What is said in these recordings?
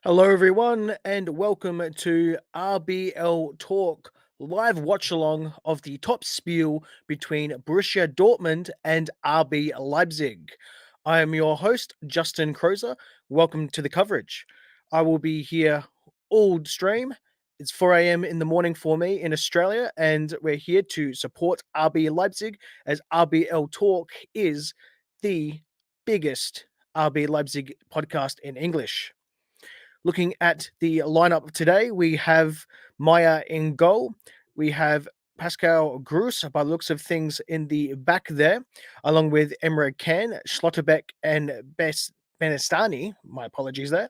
Hello, everyone, and welcome to RBL Talk, live watch along of the top spiel between Borussia Dortmund and RB Leipzig. I am your host, Justin Crozer. Welcome to the coverage. I will be here all stream. It's 4 a.m. in the morning for me in Australia, and we're here to support RB Leipzig as RBL Talk is the biggest RB Leipzig podcast in English. Looking at the lineup today, we have Maya in goal. We have Pascal Gross, by the looks of things, in the back there, along with Emre Can, Schlotterbeck, and Benestani. My apologies there.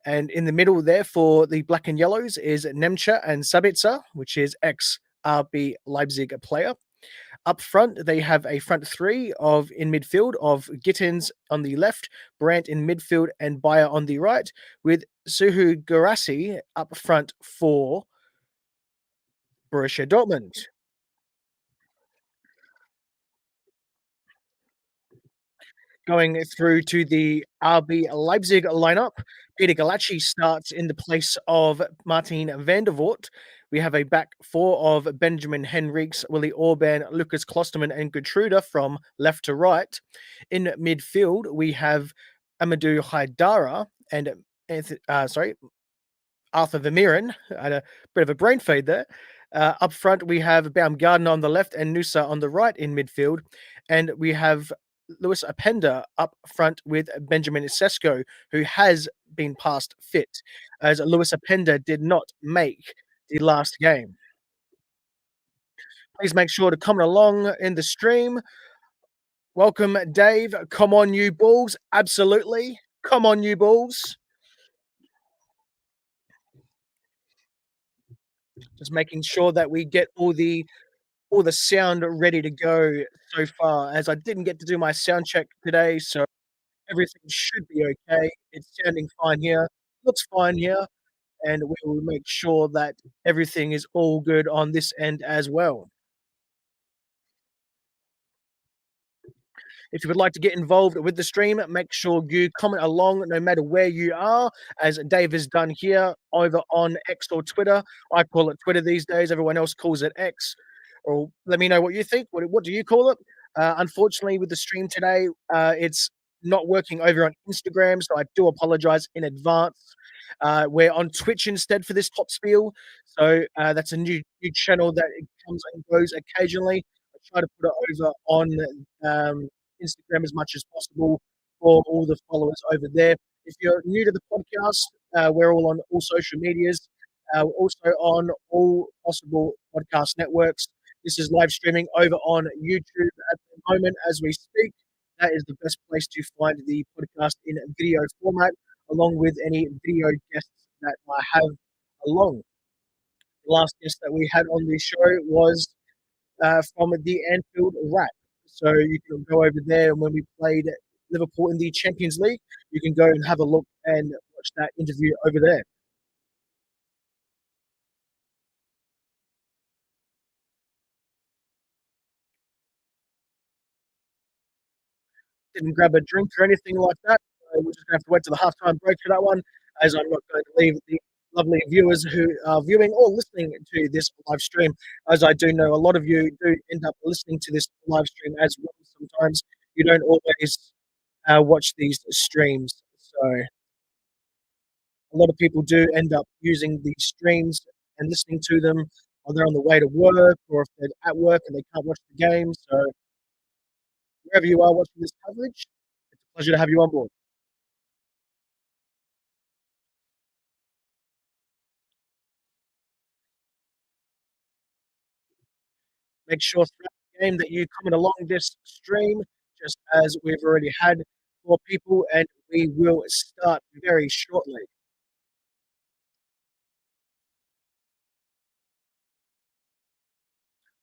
And in the middle there for the black and yellows is Nemcha and Sabitzer, which is ex RB Leipzig player. Up front, they have a front three of in midfield of Gittins on the left, Brandt in midfield, and Bayer on the right, with Suhu Garassi up front for Borussia Dortmund. Going through to the RB Leipzig lineup, Peter Galacci starts in the place of Martin van der Voort. We have a back four of Benjamin Henriques, Willie Orban, Lucas Klosterman, and Gertruda from left to right. In midfield, we have Amadou Haidara and Arthur Vermeeren. I had a bit of a brain fade there. Up front, we have Baumgartner on the left and Nusa on the right in midfield. And we have Lewis Apenda up front with Benjamin Sesko, who has been past fit, as Lewis Apenda did not make the last game. Please make sure to comment along in the stream. Welcome, Dave. Come on, you Bulls. Absolutely. Come on, you Bulls. Just making sure that we get all the sound ready to go so far, as I didn't get to do my sound check today, so everything should be okay. It's sounding fine here, looks fine here, and we will make sure that everything is all good on this end as well. If you would like to get involved with the stream, make sure you comment along no matter where you are, as Dave has done here over on X or Twitter. I call it Twitter these days. Everyone else calls it X. Or let me know what you think. What do you call it? Unfortunately, with the stream today, it's not working over on Instagram, so I do apologize in advance. We're on Twitch instead for this top spiel, so that's a new channel that comes and goes occasionally. I try to put it over on Instagram as much as possible for all the followers over there. If you're new to the podcast, we're all on all social medias. We're also on all possible podcast networks. This is live streaming over on YouTube at the moment as we speak. That is the best place to find the podcast in video format, along with any video guests that I have along. The last guest that we had on the show was from the Anfield Wrap. So you can go over there, and when we played Liverpool in the Champions League, you can go and have a look and watch that interview over there. Didn't grab a drink or anything like that. So we're just going to have to wait till the halftime break for that one, as I'm not going to leave the lovely viewers who are viewing or listening to this live stream, as I do know a lot of you do end up listening to this live stream as well. Sometimes you don't always watch these streams. So a lot of people do end up using these streams and listening to them while they're on the way to work, or if they're at work and they can't watch the game. So wherever you are watching this coverage, it's a pleasure to have you on board. Make sure throughout the game that you comment along this stream, just as we've already had for people, and we will start very shortly.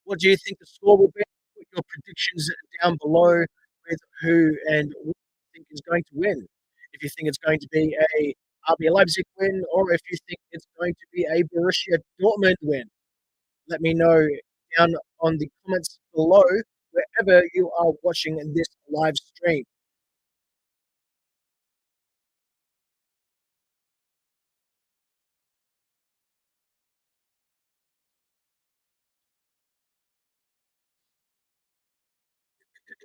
What do you think the score will be? Put your predictions down below with who and what you think is going to win. If you think it's going to be a RB Leipzig win, or if you think it's going to be a Borussia Dortmund win, let me know down on the comments below wherever you are watching this live stream.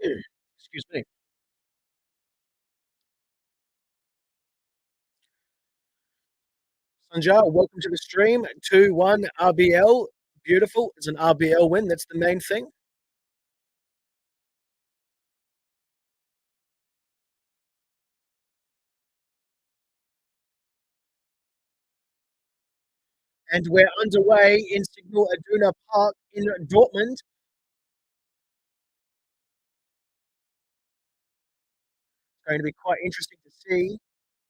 Excuse me. Sanjar, welcome to the stream. 2-1 RBL. Beautiful. It's an RBL win. That's the main thing. And we're underway in Signal Iduna Park in Dortmund. It's going to be quite interesting to see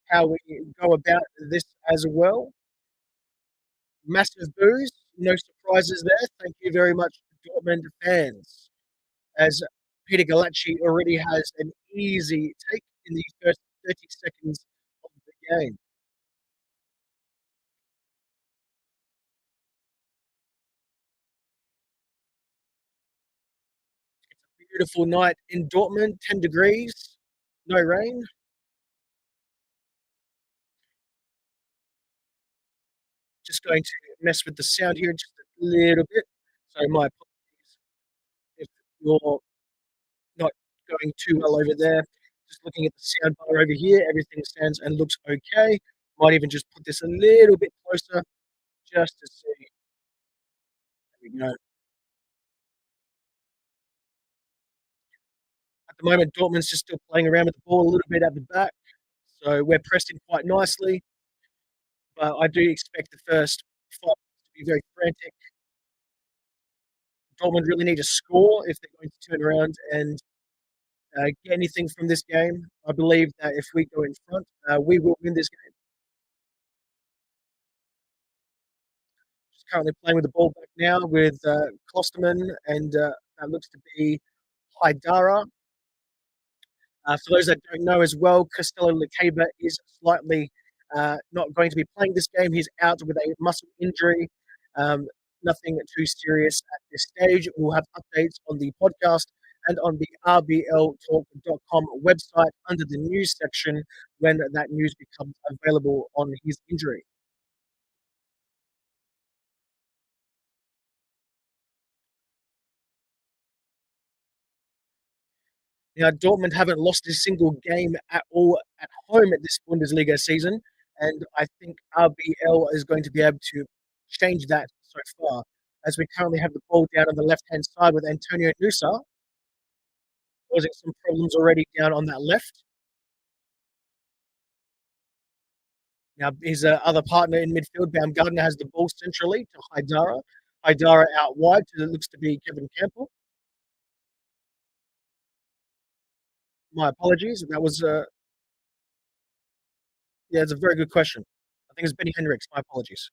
how we go about this as well. Massive booze, no surprises there. Thank you very much, Dortmund fans. As Peter Galacci already has an easy take in the first 30 seconds of the game. Beautiful night in Dortmund, 10 degrees, no rain. Just going to mess with the sound here just a little bit. So my apologies if you're not going too well over there. Just looking at the sound bar over here, everything sounds and looks okay. Might even just put this a little bit closer just to see. There we go. At the moment, Dortmund's just still playing around with the ball a little bit at the back. So we're pressed in quite nicely. But I do expect the first 5 to be very frantic. Dortmund really need to score if they're going to turn around and get anything from this game. I believe that if we go in front, we will win this game. Just currently playing with the ball back now with Klosterman, and that looks to be Haidara. For those that don't know as well, Costello Lekeba is slightly not going to be playing this game. He's out with a muscle injury. Um, Nothing too serious at this stage. We'll have updates on the podcast and on the RBLTalk.com website under the news section when that news becomes available on his injury. Now, Dortmund haven't lost a single game at all at home at this Bundesliga season, and I think RBL is going to be able to change that so far, as we currently have the ball down on the left-hand side with Antonio Nusa, causing some problems already down on that left. Now, his other partner in midfield, Baumgartner, has the ball centrally to Haidara. Haidara out wide to it looks to be Kevin Campbell. My apologies. That was, yeah, it's a very good question. I think it's Benny Hendricks. My apologies.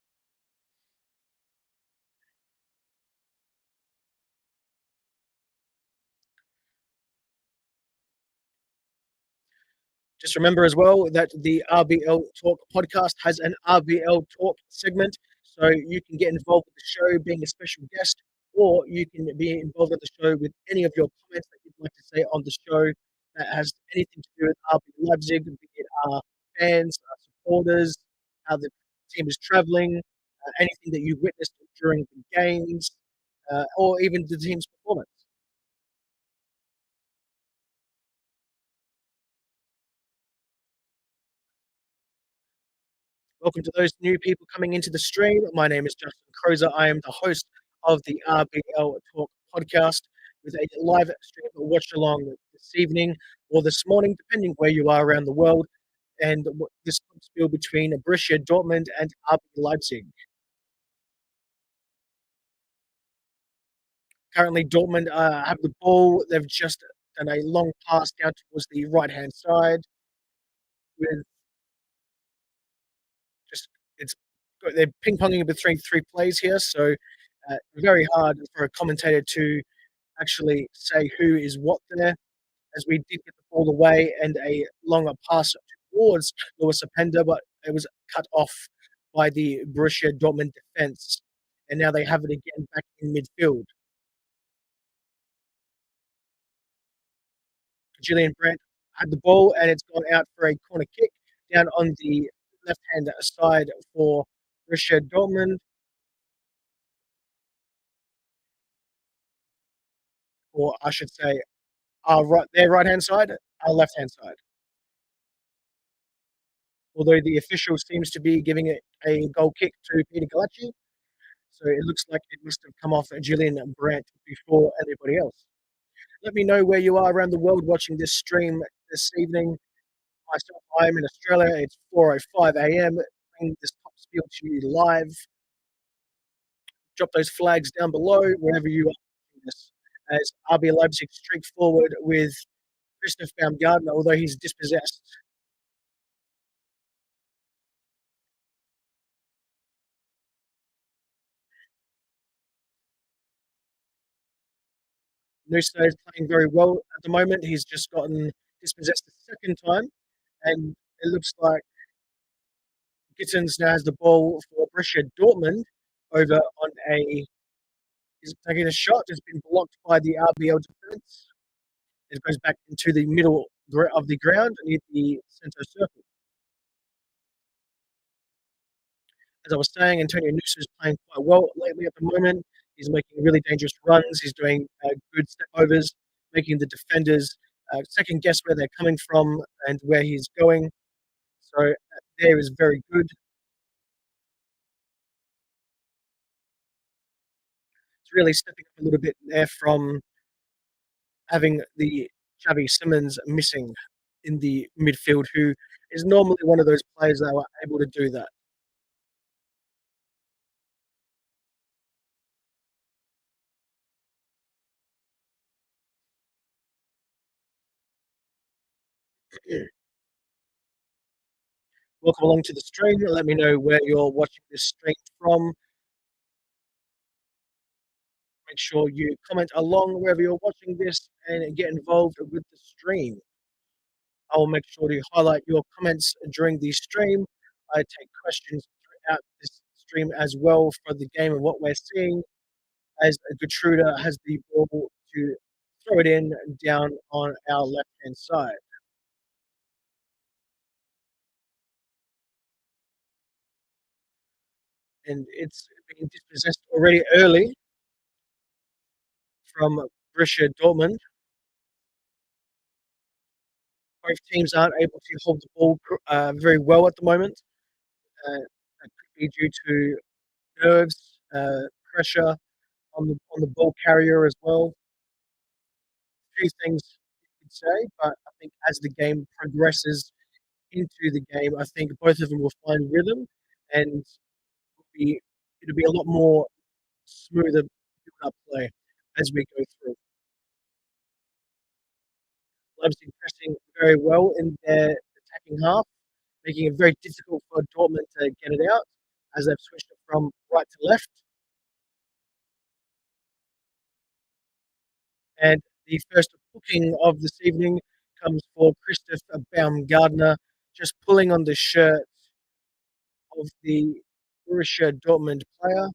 Just remember as well that the RBL Talk podcast has an RBL Talk segment, so you can get involved with the show being a special guest, or you can be involved with the show with any of your comments that you'd like to say on the show that has anything to do with RB Leipzig, be it our fans, our supporters, how the team is traveling, anything that you witnessed during the games, or even the team's performance. Welcome to those new people coming into the stream. My name is Justin Crozer. I am the host of the RBL Talk podcast with a live stream watch along this evening or this morning, depending where you are around the world. And this spiel between Borussia Dortmund and RB Leipzig. Currently, Dortmund have the ball. They've just done a long pass down towards the right hand side with just it's they're ping ponging between three plays here, so very hard for a commentator to actually say who is what there. As we did get the ball away and a longer pass towards Lewis Openda, but it was cut off by the Borussia Dortmund defense, and now they have it again back in midfield. Julian Brandt had the ball and it's gone out for a corner kick down on the left-hand side for Borussia Dortmund, or I should say Our right their right-hand side, our left-hand side. Although the official seems to be giving it a goal kick to Peter Galacci, so it looks like it must have come off Julian Brandt before anybody else. Let me know where you are around the world watching this stream this evening. Myself, I'm in Australia. It's 4:05 a.m. Bringing this top spiel to you live. Drop those flags down below wherever you are watching this. As RB Leipzig streak forward with Christoph Baumgartner, although he's dispossessed. Nusa is playing very well at the moment. He's just gotten dispossessed the second time, and it looks like Gittins now has the ball for Borussia Dortmund over on a. He's taking a shot. It's been blocked by the RBL defense. It goes back into the middle of the ground near the centre circle. As I was saying, Antonio Nusa is playing quite well lately at the moment. He's making really dangerous runs. He's doing good step overs, making the defenders second guess where they're coming from and where he's going. So there is very good. It's really stepping up a little bit there from having the Xavi Simons missing in the midfield, who is normally one of those players that are able to do that. Welcome along to the stream. Let me know where you're watching this stream from. Make sure you comment along wherever you're watching this and get involved with the stream. I will make sure to highlight your comments during the stream. I take questions throughout this stream as well for the game and what we're seeing as Gertruda has the ball to throw it in down on our left-hand side. And it's been dispossessed already early from Borussia Dortmund. Both teams aren't able to hold the ball very well at the moment. That could be due to nerves, pressure on the ball carrier as well. A few things you could say, but I think as the game progresses into the game, I think both of them will find rhythm, and it'll be a lot more smoother build-up play as we go through. Leipzig pressing very well in their attacking half, making it very difficult for Dortmund to get it out as they've switched it from right to left. And the first booking of this evening comes for Christoph Baumgartner, just pulling on the shirt of the Borussia Dortmund player.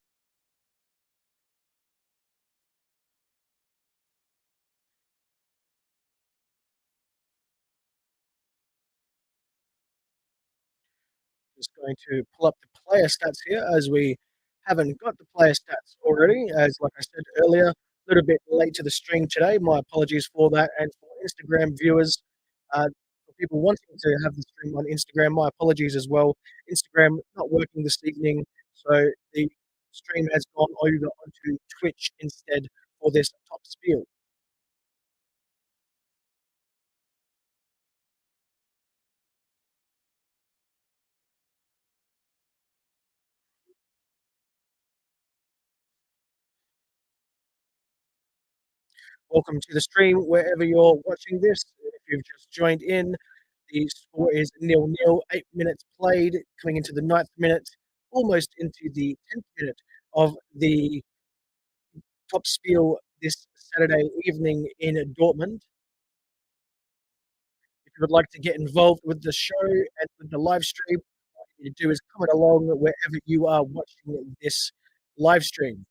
Just going to pull up the player stats here as we haven't got the player stats already. As like I said earlier, a little bit late to the stream today. My apologies for that. And for Instagram viewers, for people wanting to have the stream on Instagram, my apologies as well. Instagram not working this evening, so the stream has gone over onto Twitch instead for this top spiel. Welcome to the stream wherever you're watching this. If you've just joined in, the score is 0-0, 8 minutes played, coming into the ninth minute, almost into the 10th minute of the top spiel this Saturday evening in Dortmund. If you would like to get involved with the show and with the live stream, what you need to do is comment along wherever you are watching this live stream.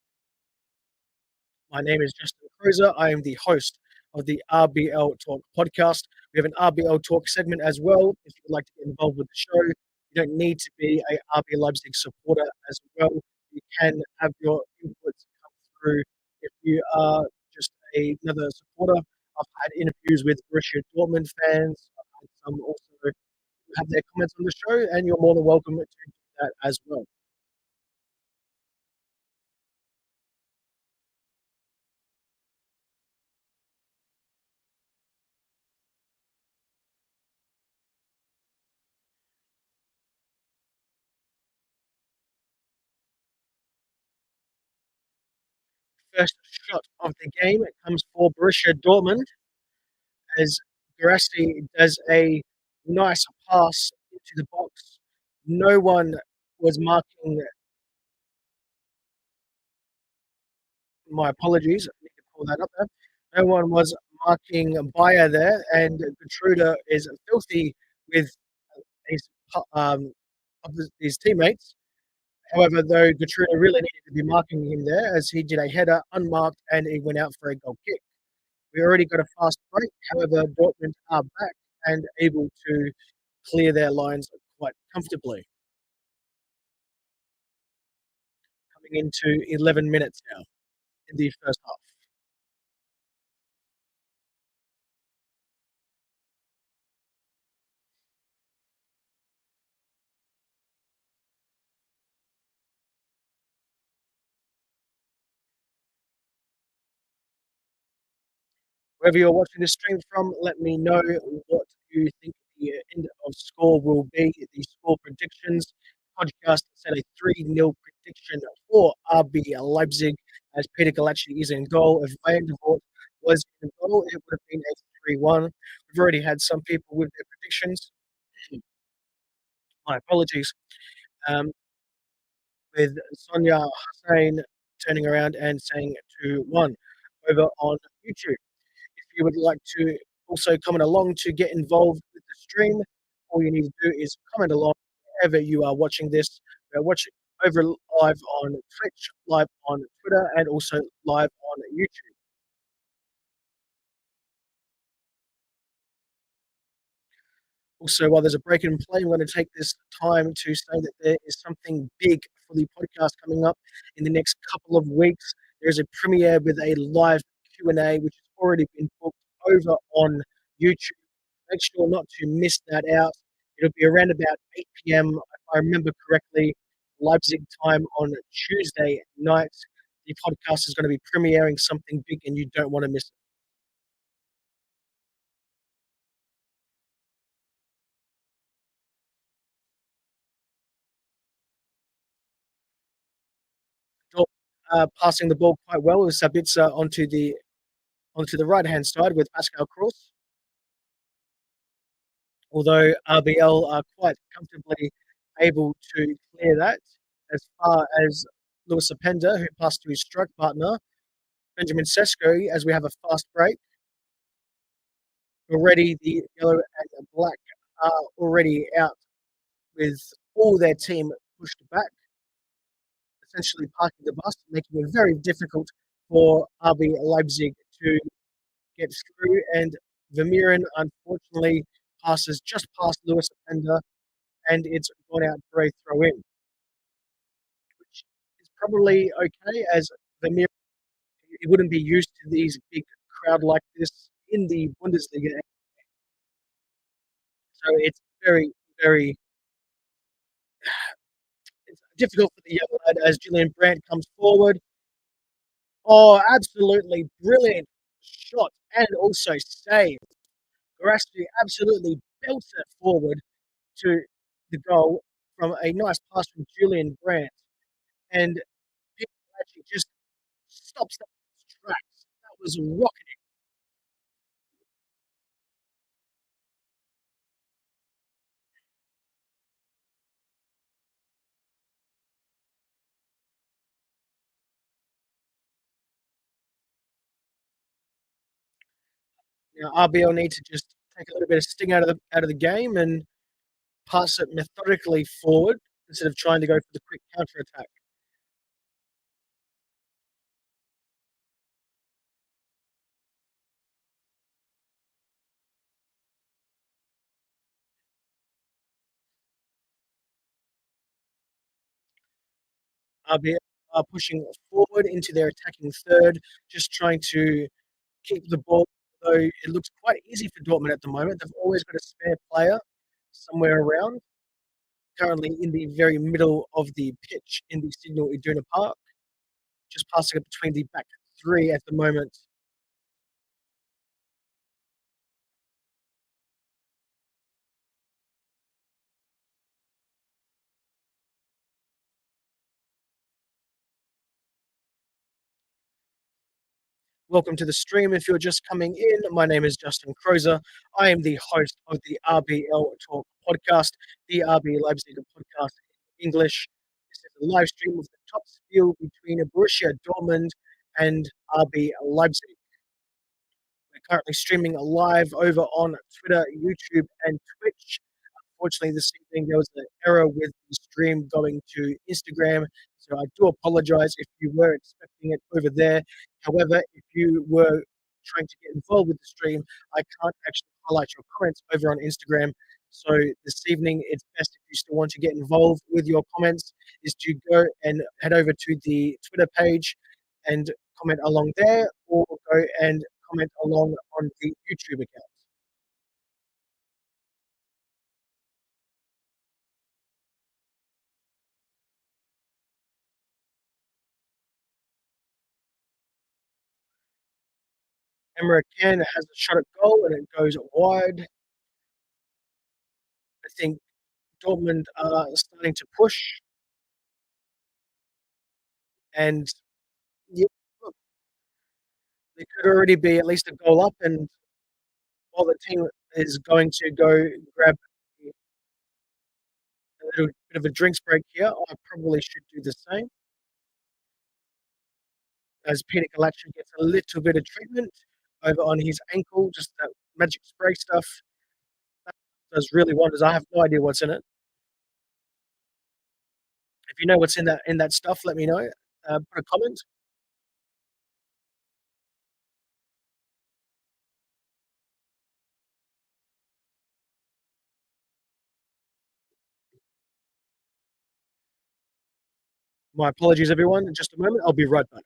My name is Justin Cruiser. I am the host of the RBL Talk podcast. We have an RBL Talk segment as well. If you would like to get involved with the show, you don't need to be a RB Leipzig supporter as well. You can have your inputs come through. If you are just another supporter, I've had interviews with Borussia Dortmund fans. I've had some also have their comments on the show, and you're more than welcome to do that as well. First shot of the game comes for Borussia Dortmund as Guirassy does a nice pass into the box. No one was marking. My apologies. I need to pull that up there. No one was marking Bayer there, and Gertruda is filthy with his of his teammates. However, though Gertruda really needed to be marking him there as he did a header unmarked and he went out for a goal kick. We already got a fast break. However, Dortmund are back and able to clear their lines quite comfortably. Coming into 11 minutes now in the first half. Wherever you're watching this stream from, let me know what you think the end of score will be. The score predictions podcast set a 3-0 prediction for RB Leipzig as Peter Galacci is in goal. If Van der Voort was in goal, it would have been a 3-1. We've already had some people with their predictions. My apologies. Um, with Sonia Hussein turning around and saying 2-1 over on YouTube. If you would like to also comment along to get involved with the stream, all you need to do is comment along wherever you are watching this. We're watching over live on Twitch, live on Twitter, and also live on YouTube. Also, while there's a break in play, I'm going to take this time to say that there is something big for the podcast coming up in the next couple of weeks. There's a premiere with a live Q&A, which has already been booked over on YouTube. Make sure not to miss that out. It'll be around about 8 p.m., if I remember correctly, Leipzig time on Tuesday night. The podcast is going to be premiering something big, and you don't want to miss it. Passing the ball quite well with Sabitzer onto the right hand side with Pascal Kroos. Although RBL are quite comfortably able to clear that as far as Lewis Openda, who passed to his stroke partner, Benjamin Sesko, as we have a fast break. Already the yellow and black are already out with all their team pushed back, essentially parking the bus, making it very difficult for RB Leipzig to get through. And Vermeeren, unfortunately, passes just past Lewis Openda, and it's gone out for a throw in, which is probably okay as Vermeeren he wouldn't be used to these big crowd like this in the Bundesliga. So it's very, very it's difficult for the young lad as Julian Brandt comes forward. Oh, absolutely brilliant shot and also save. Guirassy absolutely belts it forward to the goal from a nice pass from Julian Brandt. And people actually just stops that in its tracks. That was rocketing. You know, RBL need to just take a little bit of sting out of the game and pass it methodically forward instead of trying to go for the quick counter attack. RBL are pushing forward into their attacking third, just trying to keep the ball though it looks quite easy for Dortmund at the moment. They've always got a spare player somewhere around, currently in the very middle of the pitch in the Signal Iduna Park, just passing it between the back three at the moment. Welcome to the stream. If you're just coming in, my name is Justin Crozer. I am the host of the RBL Talk podcast, the RB Leipzig podcast in English. This is a live stream of the top spiel between Borussia Dortmund and RB Leipzig. We're currently streaming live over on Twitter, YouTube, and Twitch. Unfortunately, this evening there was an error with the stream going to Instagram, so I do apologize if you were expecting it over there. However, if you were trying to get involved with the stream, I can't actually highlight your comments over on Instagram. So this evening, it's best if you still want to get involved with your comments, is to go and head over to the Twitter page and comment along there, or go and comment along on the YouTube account. Emre Can has a shot at goal and it goes wide. I think Dortmund are starting to push, and yeah, look, they could already be at least a goal up. And while the team is going to go grab a little bit of a drinks break here, I probably should do the same. As Peter Galaction gets a little bit of treatment over on his ankle, just that magic spray stuff. That does really wonders. I have no idea what's in it. If you know what's in that stuff, let me know. Put a comment. My apologies, everyone. In just a moment, I'll be right back.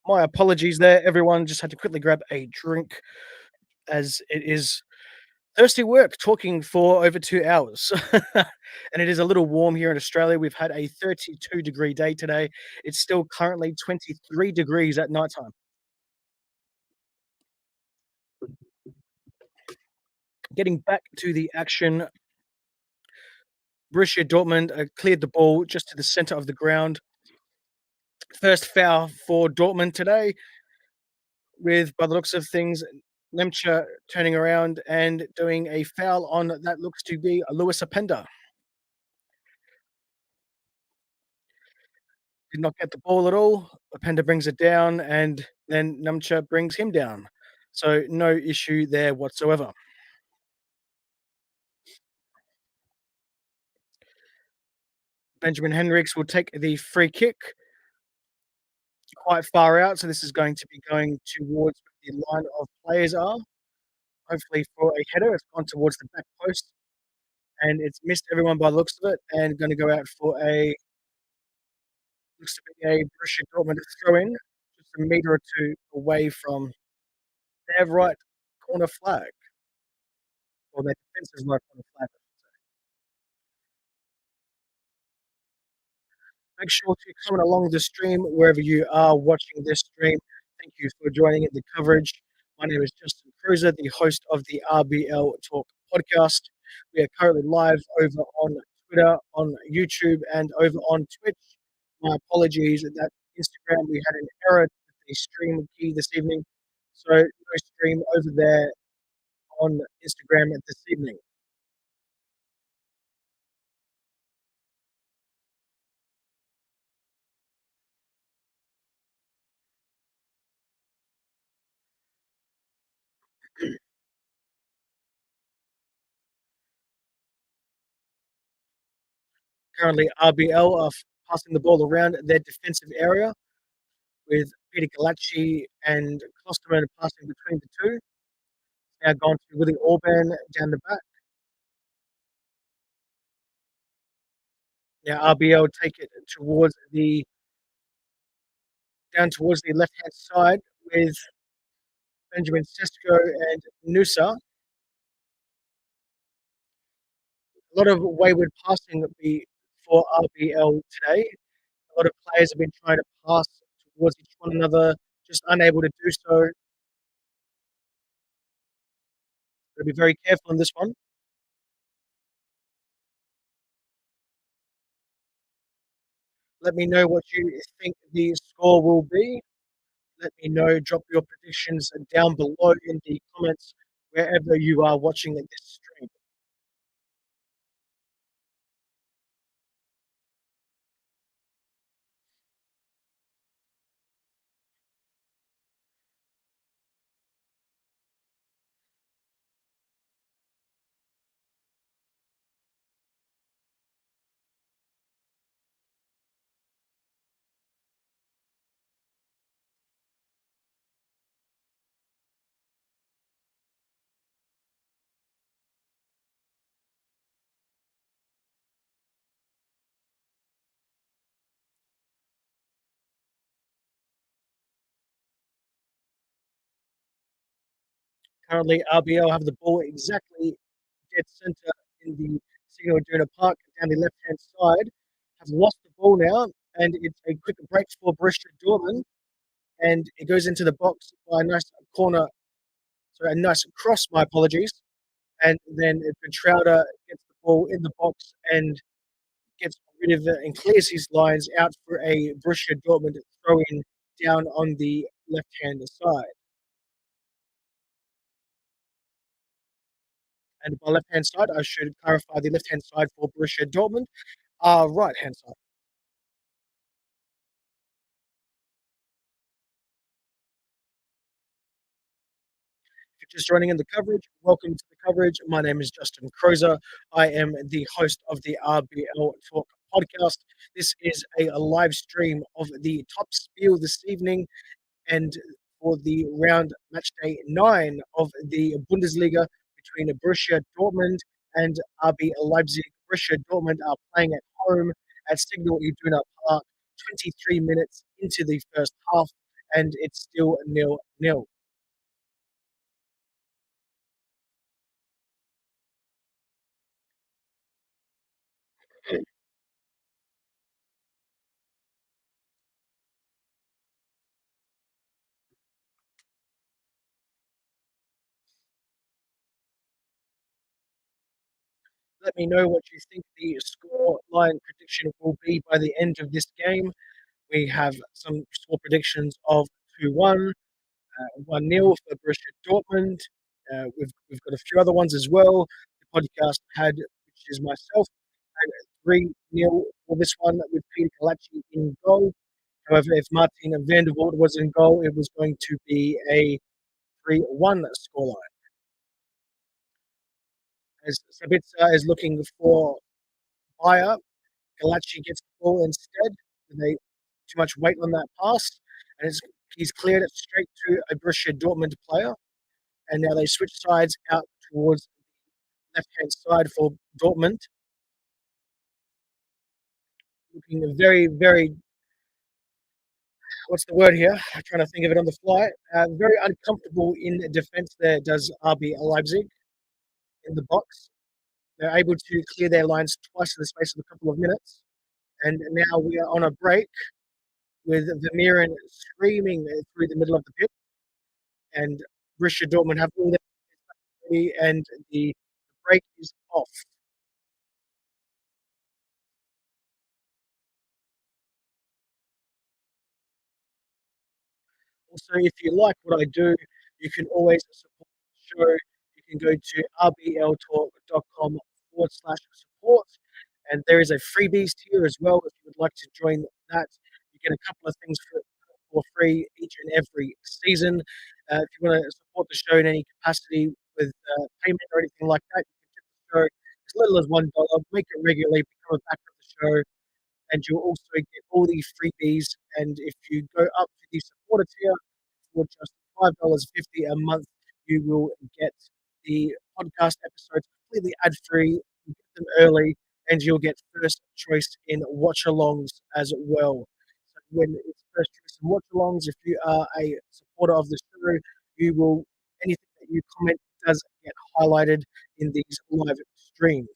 My apologies there, everyone. Just had to quickly grab a drink as it is thirsty work talking for over 2 hours. And it is a little warm here in Australia. We've had a 32-degree day today. It's still currently 23 degrees at night time. Getting back to the action, Borussia Dortmund cleared the ball just to the center of the ground. First foul for Dortmund today, with, by the looks of things, Lemcha turning around and doing a foul on that looks to be Lewis Openda. Did not get the ball at all. Openda brings it down, and then Lemcha brings him down. So no issue there whatsoever. Benjamin Henriks will take the free kick quite far out. So this is going to be going towards where the line of players are. Hopefully for a header. It's gone towards the back post, and it's missed everyone by the looks of it, and going to go out for a looks to be a Borussia Dortmund throw in, just a metre or two away from their right corner flag, or their defence's right corner flag. Make sure to comment along the stream wherever you are watching this stream. Thank you for joining in the coverage. My name is Justin Cruiser, the host of the RBL Talk podcast. We are currently live over on Twitter, on YouTube, and over on Twitch. My apologies that Instagram, we had an error with the stream key this evening. So no stream over there on Instagram this evening. Currently, RBL are passing the ball around their defensive area with Peter Galacci and Klosterman passing between the two. Now gone to Willie Orban down the back. Now RBL take it towards the down towards the left hand side with Benjamin Sesko and Nusa. A lot of wayward passing for RBL today. A lot of players have been trying to pass towards each one another, just unable to do so. Got to be very careful in this one. Let me know what you think the score will be. Let me know. Drop your predictions down below in the comments wherever you are watching this stream. Currently, RBL have the ball exactly dead center in the Signal Iduna Park down the left hand side. Have lost the ball now, and it's a quick break for Borussia Dortmund, and it goes into the box by a nice corner, sorry, a nice cross. My apologies, and then Petrauda gets the ball in the box and gets rid of it and clears his lines out for a Borussia Dortmund throw in down on the left hand side. And by left hand side, I should clarify the left hand side for Borussia Dortmund, right hand side. If you're just joining in the coverage, welcome to the coverage. My name is Justin Crozer. I am the host of the RBL Talk podcast. This is a live stream of the top spiel this evening and for the round match day 9 of the Bundesliga between Borussia Dortmund and RB Leipzig. Borussia Dortmund are playing at home at Signal Iduna Park, 23 minutes into the first half, and it's still 0-0. Let me know what you think the score line prediction will be by the end of this game. We have some score predictions of 2-1, 1-0 for Borussia Dortmund. We've got a few other ones as well. The podcast had, which is myself, had 3-0 for this one with Peter Galacci in goal. However, if Martin van der Voort was in goal, it was going to be a 3-1 scoreline. As Sabitzer is looking for Bayer, Galacci gets the ball instead. They too much weight on that pass, and he's cleared it straight to a Borussia Dortmund player. And now they switch sides out towards the left-hand side for Dortmund. Looking very, very, what's the word here? I'm trying to think of it on the fly. Very uncomfortable in defense there, does RB Leipzig in the box. They're able to clear their lines twice in the space of a couple of minutes. And now we are on a break with Vermeeren screaming through the middle of the pitch. And Borussia Dortmund have all their ready, and the break is off. Also, if you like what I do, you can always support the show. You can go to rbltalk.com/support. And there is a freebies tier as well if you would like to join that. You get a couple of things for free each and every season. If you want to support the show in any capacity with payment or anything like that, you can tip the show as little as $1. Make it regularly, become a backer of the show, and you'll also get all these freebies. And if you go up to the supporter tier for just $5.50 a month, you will get the podcast episodes completely ad free, get them early, and you'll get first choice in watch alongs as well. So when it's first choice in watch alongs, if you are a supporter of the show, you will anything that you comment does get highlighted in these live streams.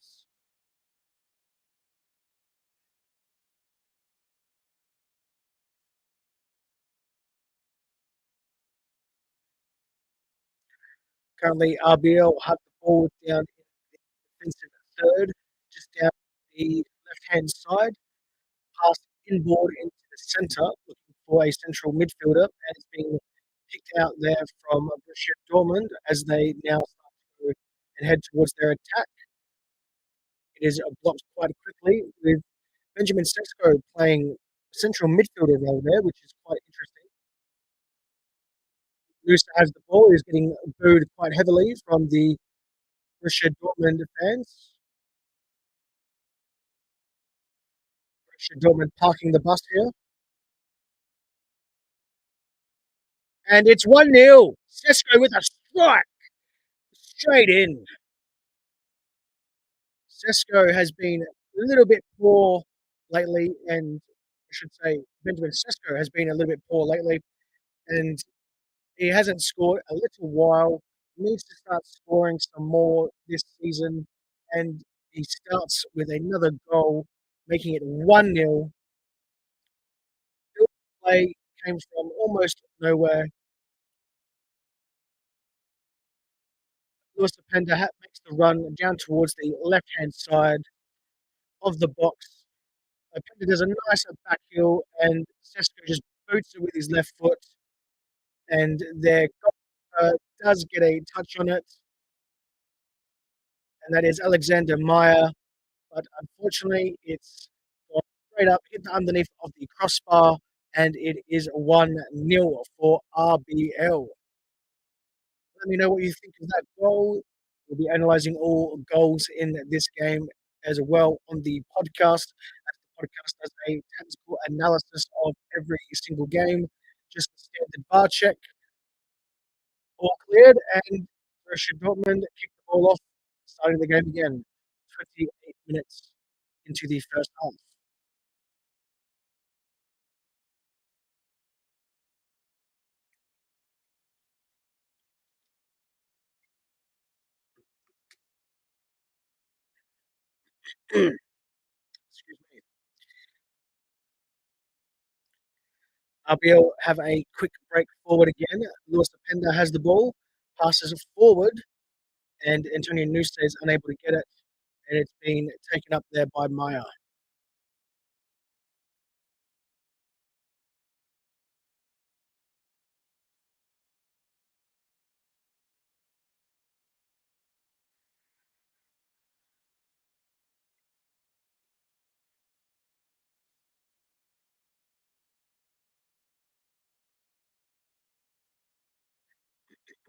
Currently, RBL have the ball down in the defensive third, just down the left-hand side, pass inboard into the centre, looking for a central midfielder, and it's being picked out there from Borussia Dortmund as they now start to go and head towards their attack. It is blocked quite quickly with Benjamin Sesko playing central midfielder role there, which is quite interesting. Musa has the ball, is getting booed quite heavily from the Borussia Dortmund fans. Borussia Dortmund parking the bus here. And it's 1-0. Sesko with a strike straight in. Sesko has been a little bit poor lately, and I should say Benjamin Sesko has been a little bit poor lately, and he hasn't scored a little while. He needs to start scoring some more this season, and he starts with another goal, making it 1-0. The play came from almost nowhere. Lewis Openda makes the run down towards the left-hand side of the box. Openda does a nice back heel, and Sesko just boots it with his left foot, and their goalkeeper does get a touch on it, and that is Alexander Meyer. But unfortunately, it's gone straight up, hit the underneath of the crossbar, and it is 1-0 for RBL. Let me know what you think of that goal. We'll be analysing all goals in this game as well on the podcast. As the podcast does a tactical analysis of every single game, just a standard bar check. All cleared, and Borussia Dortmund kicked the ball off, starting the game again. 28 minutes into the first half. Excuse me. RBL have a quick break forward again. Lewis Openda has the ball, passes it forward, and Antonio Nusa is unable to get it, and it's been taken up there by Maya.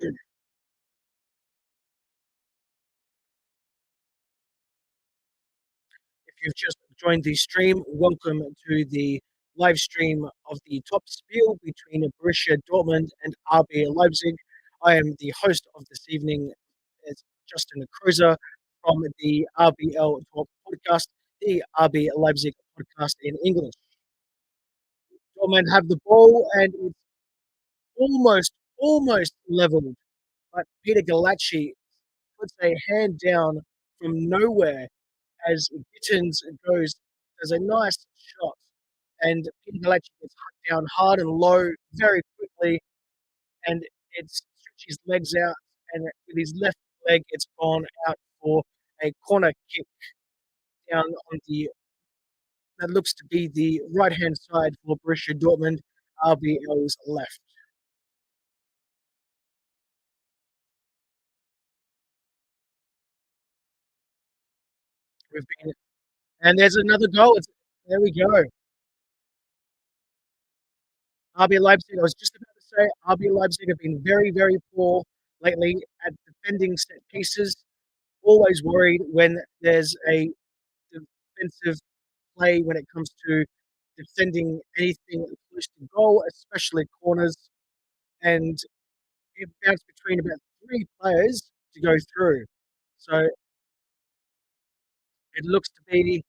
If you've just joined the stream, welcome to the live stream of the top spiel between Borussia Dortmund and RB Leipzig. I am the host of this evening, it's Justin Cruiser from the RBL Talk podcast, the RB Leipzig podcast in English. Dortmund have the ball and it's almost leveled, but Peter Galacci puts a hand down from nowhere as Gittins goes, does a nice shot, and Peter Galacci gets hut down hard and low very quickly, and it stretches his legs out, and with his left leg, it's gone out for a corner kick down on the that looks to be the right hand side for Borussia Dortmund, RBL's left. We've been, and there's another goal. There we go. RB Leipzig. I was just about to say RB Leipzig have been very, very poor lately at defending set pieces. Always worried when there's a defensive play when it comes to defending anything close to goal, especially corners. And it bounced between about three players to go through. So it looks to be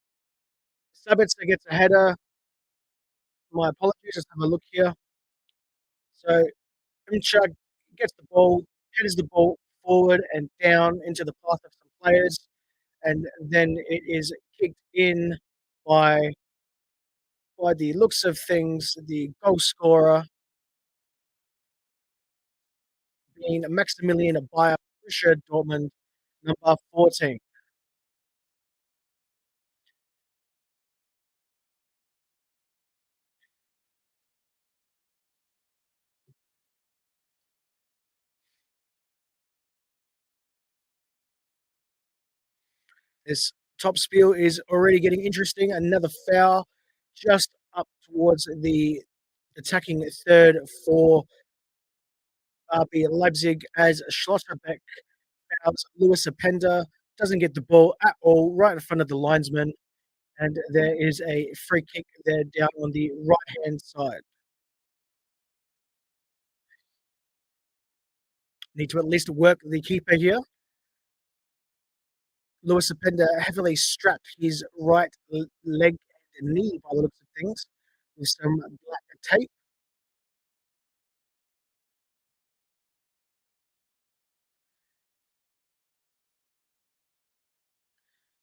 Sabitzer gets a header. My apologies, just have a look here. So Imchak gets the ball, headers the ball forward and down into the path of some players, and then it is kicked in by the looks of things, the goal scorer being Maximilian Bayer, Borussia Dortmund, number 14. This top spiel is already getting interesting. Another foul just up towards the attacking third for RB Leipzig as Schlotterbeck fouls Lewis Openda, doesn't get the ball at all right in front of the linesman, and there is a free kick there down on the right hand side. Need to at least work the keeper here. Lewis Openda heavily strapped his right leg and knee by the looks of things with some black tape.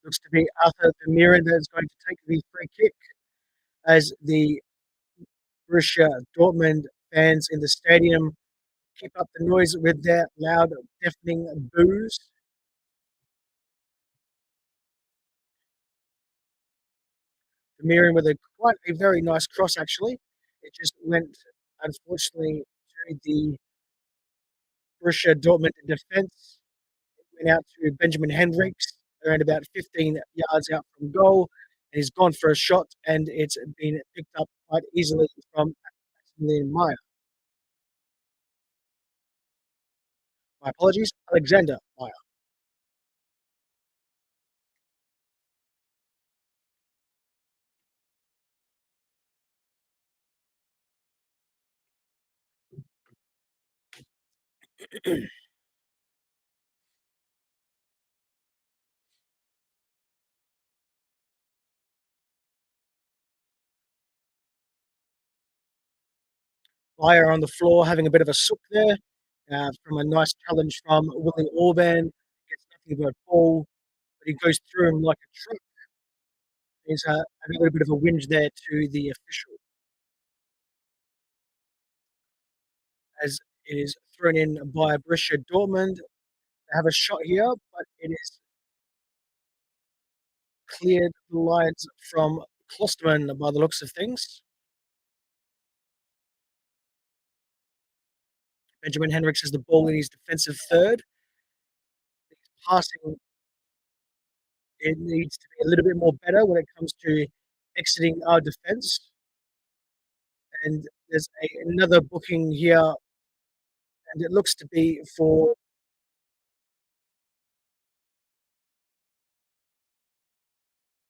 Looks to be Arthur Vermeeren that is going to take the free kick as the Borussia Dortmund fans in the stadium keep up the noise with their loud, deafening boos. Vermeeren with a quite a very nice cross, actually. It just went, unfortunately, to the Borussia Dortmund defence. It went out to Benjamin Hendricks, around about 15 yards out from goal. And he's gone for a shot, and it's been picked up quite easily from Maximilian Meyer. My apologies, Alexander Meyer. Meyer on the floor having a bit of a sook there from a nice challenge from Willie Orban. Gets nothing but a ball, but he goes through him like a truck. He's having a little bit of a whinge there to the official as it is thrown in by Borussia Dortmund. They have a shot here, but it is cleared the lines from Klosterman by the looks of things. Benjamin Hendricks has the ball in his defensive third. His passing, it needs to be a little bit more better when it comes to exiting our defense. And there's another booking here, and it looks to be for.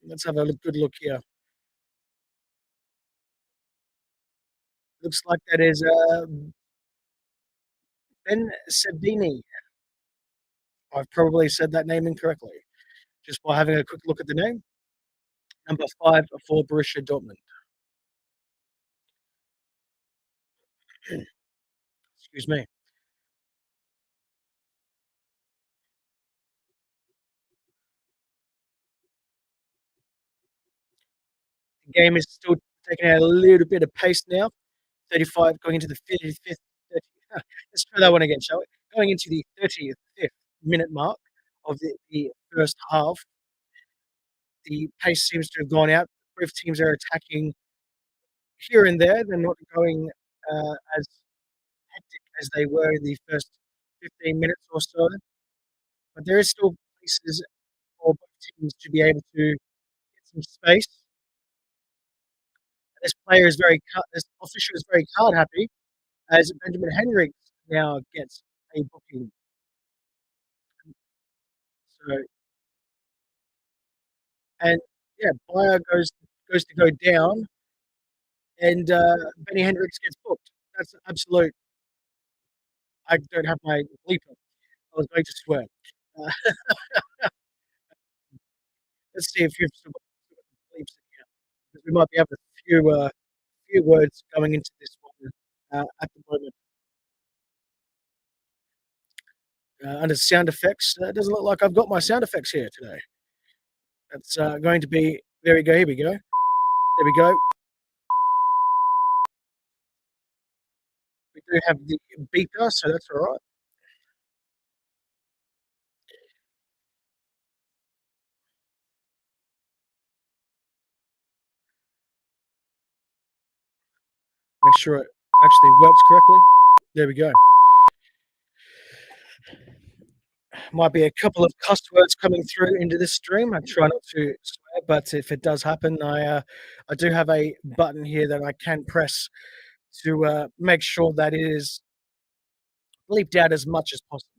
Let's have a good look here. Looks like that is Ben Sabini. I've probably said that name incorrectly just by having a quick look at the name. Number 5 for Borussia Dortmund. Excuse me. The game is still taking a little bit of pace now. 35 going into the 55th. 30, let's try that one again, shall we? Going into the 35th minute mark of the first half. The pace seems to have gone out. Both teams are attacking here and there. They're not going as hectic as they were in the first 15 minutes or so. But there is still places for both teams to be able to get some space. This official is very card happy as Benjamin Henrichs now gets a booking. So and yeah, Bayer goes to go down, and Benny Hendricks gets booked. That's absolute. I don't have my bleeper. I was going to swear. Uh, let's see if you've still got the bleeps in here, because we might be having a few words going into this one at the moment. Under sound effects, it doesn't look like I've got my sound effects here today. It's going to be. There we go. Here we go. There we go. We do have the beeper, so that's all right. Make sure it actually works correctly. There we go. Might be a couple of cuss words coming through into this stream. I try not to swear, but if it does happen, I do have a button here that I can press to make sure that it is bleeped out as much as possible.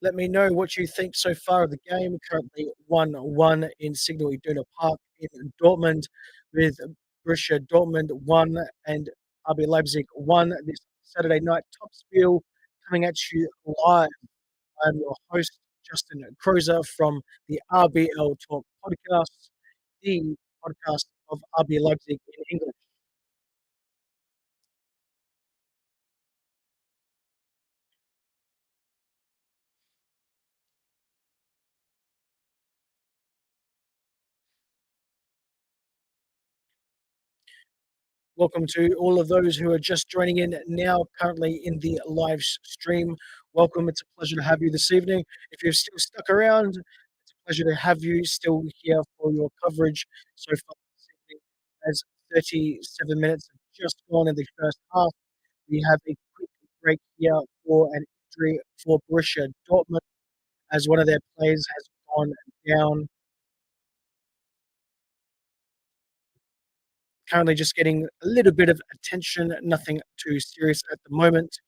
Let me know what you think so far of the game. Currently 1-1 in Signal Iduna Park in Dortmund, with Borussia Dortmund 1 and RB Leipzig 1 this Saturday night. Top spiel coming at you live. I'm your host, Justin Crozer from the RBL Talk podcast, the podcast of RB Leipzig in English. Welcome to all of those who are just joining in now, currently in the live stream. Welcome. It's a pleasure to have you this evening. If you're still stuck around, it's a pleasure to have you still here for your coverage so far this evening. As 37 minutes have just gone in the first half, we have a quick break here for an injury for Borussia Dortmund, as one of their players has gone down. Currently just getting a little bit of attention, nothing too serious at the moment.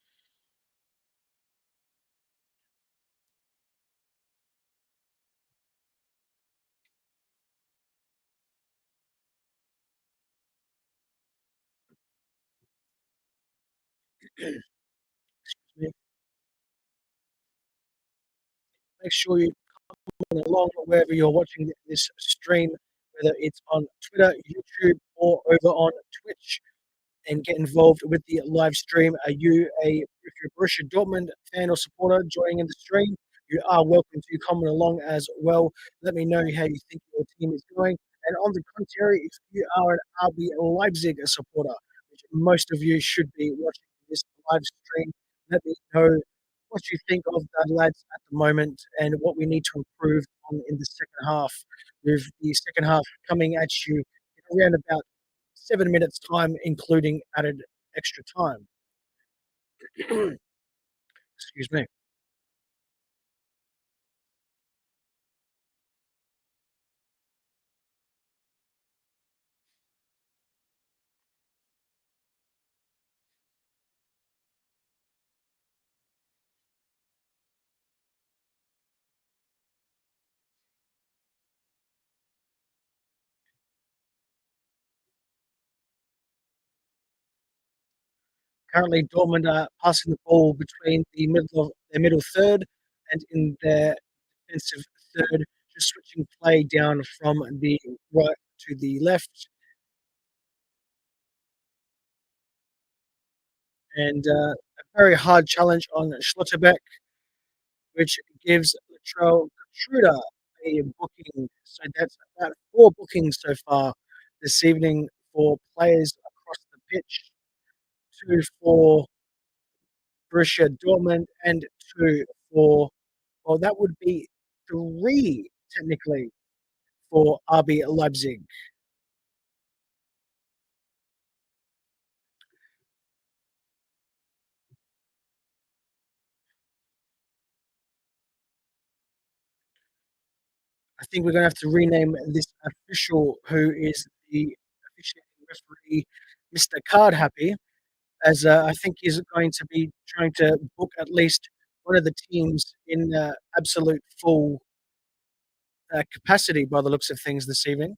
Make sure you comment along wherever you're watching this stream, whether it's on Twitter, YouTube, or over on Twitch, and get involved with the live stream. Are you if you're a Borussia Dortmund fan or supporter joining in the stream? You are welcome to comment along as well. Let me know how you think your team is going. And on the contrary, if you are an RB Leipzig supporter, which most of you should be watching this live stream, let me know what you think of the lads at the moment and what we need to improve on in the second half. With the second half coming at you in around about 7 minutes time, including added extra time. Excuse me. Currently, Dortmund are passing the ball between the middle of their middle third and in their defensive third, just switching play down from the right to the left. And a very hard challenge on Schlotterbeck, which gives Latrell Kutruda a booking. So that's about 4 bookings so far this evening for players across the pitch. 2 for Borussia Dortmund and 2 for, well, that would be 3 technically for RB Leipzig. I think we're going to have to rename this official, who is the officiating referee, Mr. Card Happy, as I think he's going to be trying to book at least one of the teams in absolute full capacity by the looks of things this evening.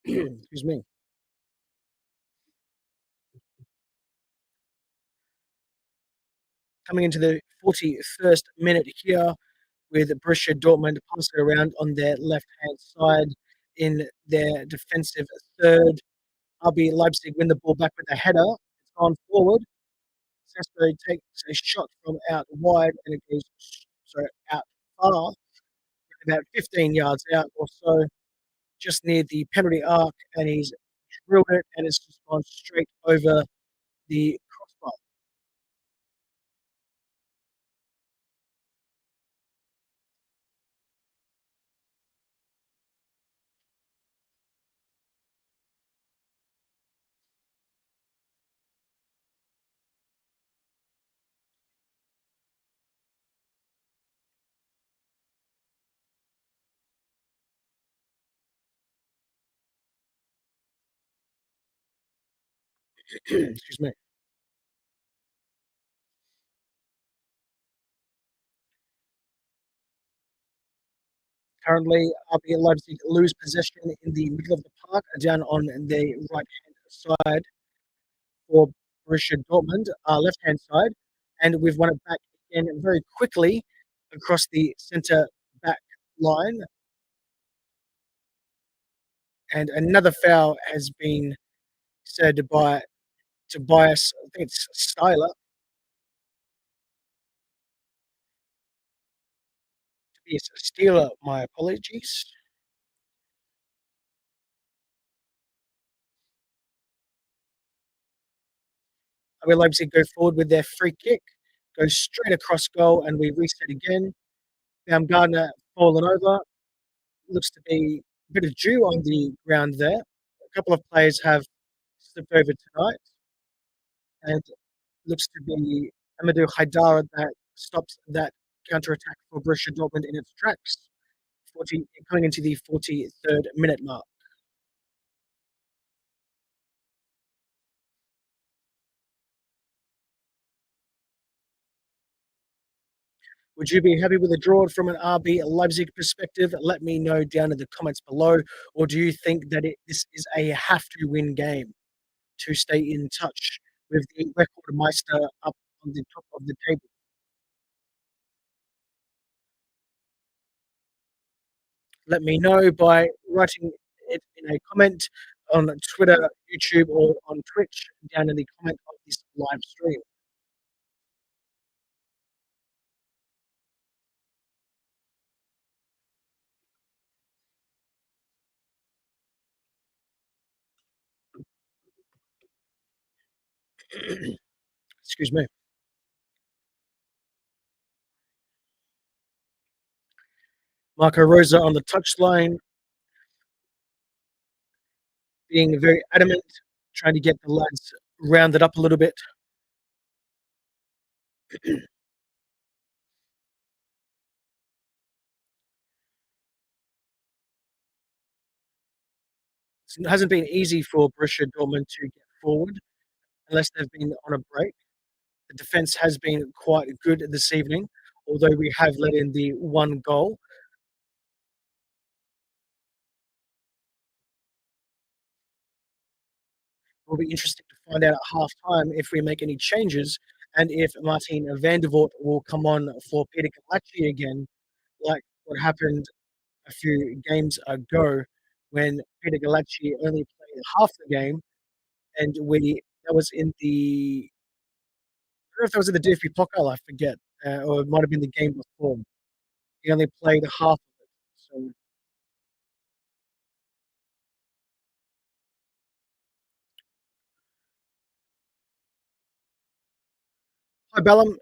Excuse me. Coming into the 41st minute here with Borussia Dortmund passing it around on their left-hand side in their defensive third. RB Leipzig win the ball back with a header. It's gone forward. Sesko takes a shot from out wide and it goes out far, about 15 yards out or so, just near the penalty arc, and he's drilled it and it's just gone straight over the crossbar. Excuse me. Currently, RB Leipzig lose possession in the middle of the park, down on the right-hand side for Borussia Dortmund, left-hand side, and we've won it back again very quickly across the centre back line. And another foul has been said by Tobias, I think it's Styler, Tobias Steeler, my apologies. RB Leipzig go forward with their free kick, goes straight across goal, and we reset again. Baumgartner fallen over, looks to be a bit of dew on the ground there. A couple of players have slipped over tonight, and looks to be Amadou Haidara that stops that counter attack for Borussia Dortmund in its tracks. 40, coming into the 43rd minute mark. Would you be happy with a draw from an RB Leipzig perspective? Let me know down in the comments below. Or do you think that this is a have to win game to stay in touch with the record Meister up on the top of the table? Let me know by writing it in a comment on Twitter, YouTube, or on Twitch down in the comment of this live stream. Excuse me. Marco Rosa on the touchline, being very adamant, trying to get the lads rounded up a little bit. It hasn't been easy for Borussia Dortmund to get forward unless they've been on a break. The defence has been quite good this evening, although we have let in the one goal. It will be interesting to find out at half time if we make any changes and if Martin van der Voort will come on for Peter Galacci again, like what happened a few games ago when Peter Galacci only played half the game, and we that was in the I don't know if that was in the DFB Pokal, I forget, or it might have been the game before. He only played half of it. So Hi, Bellum.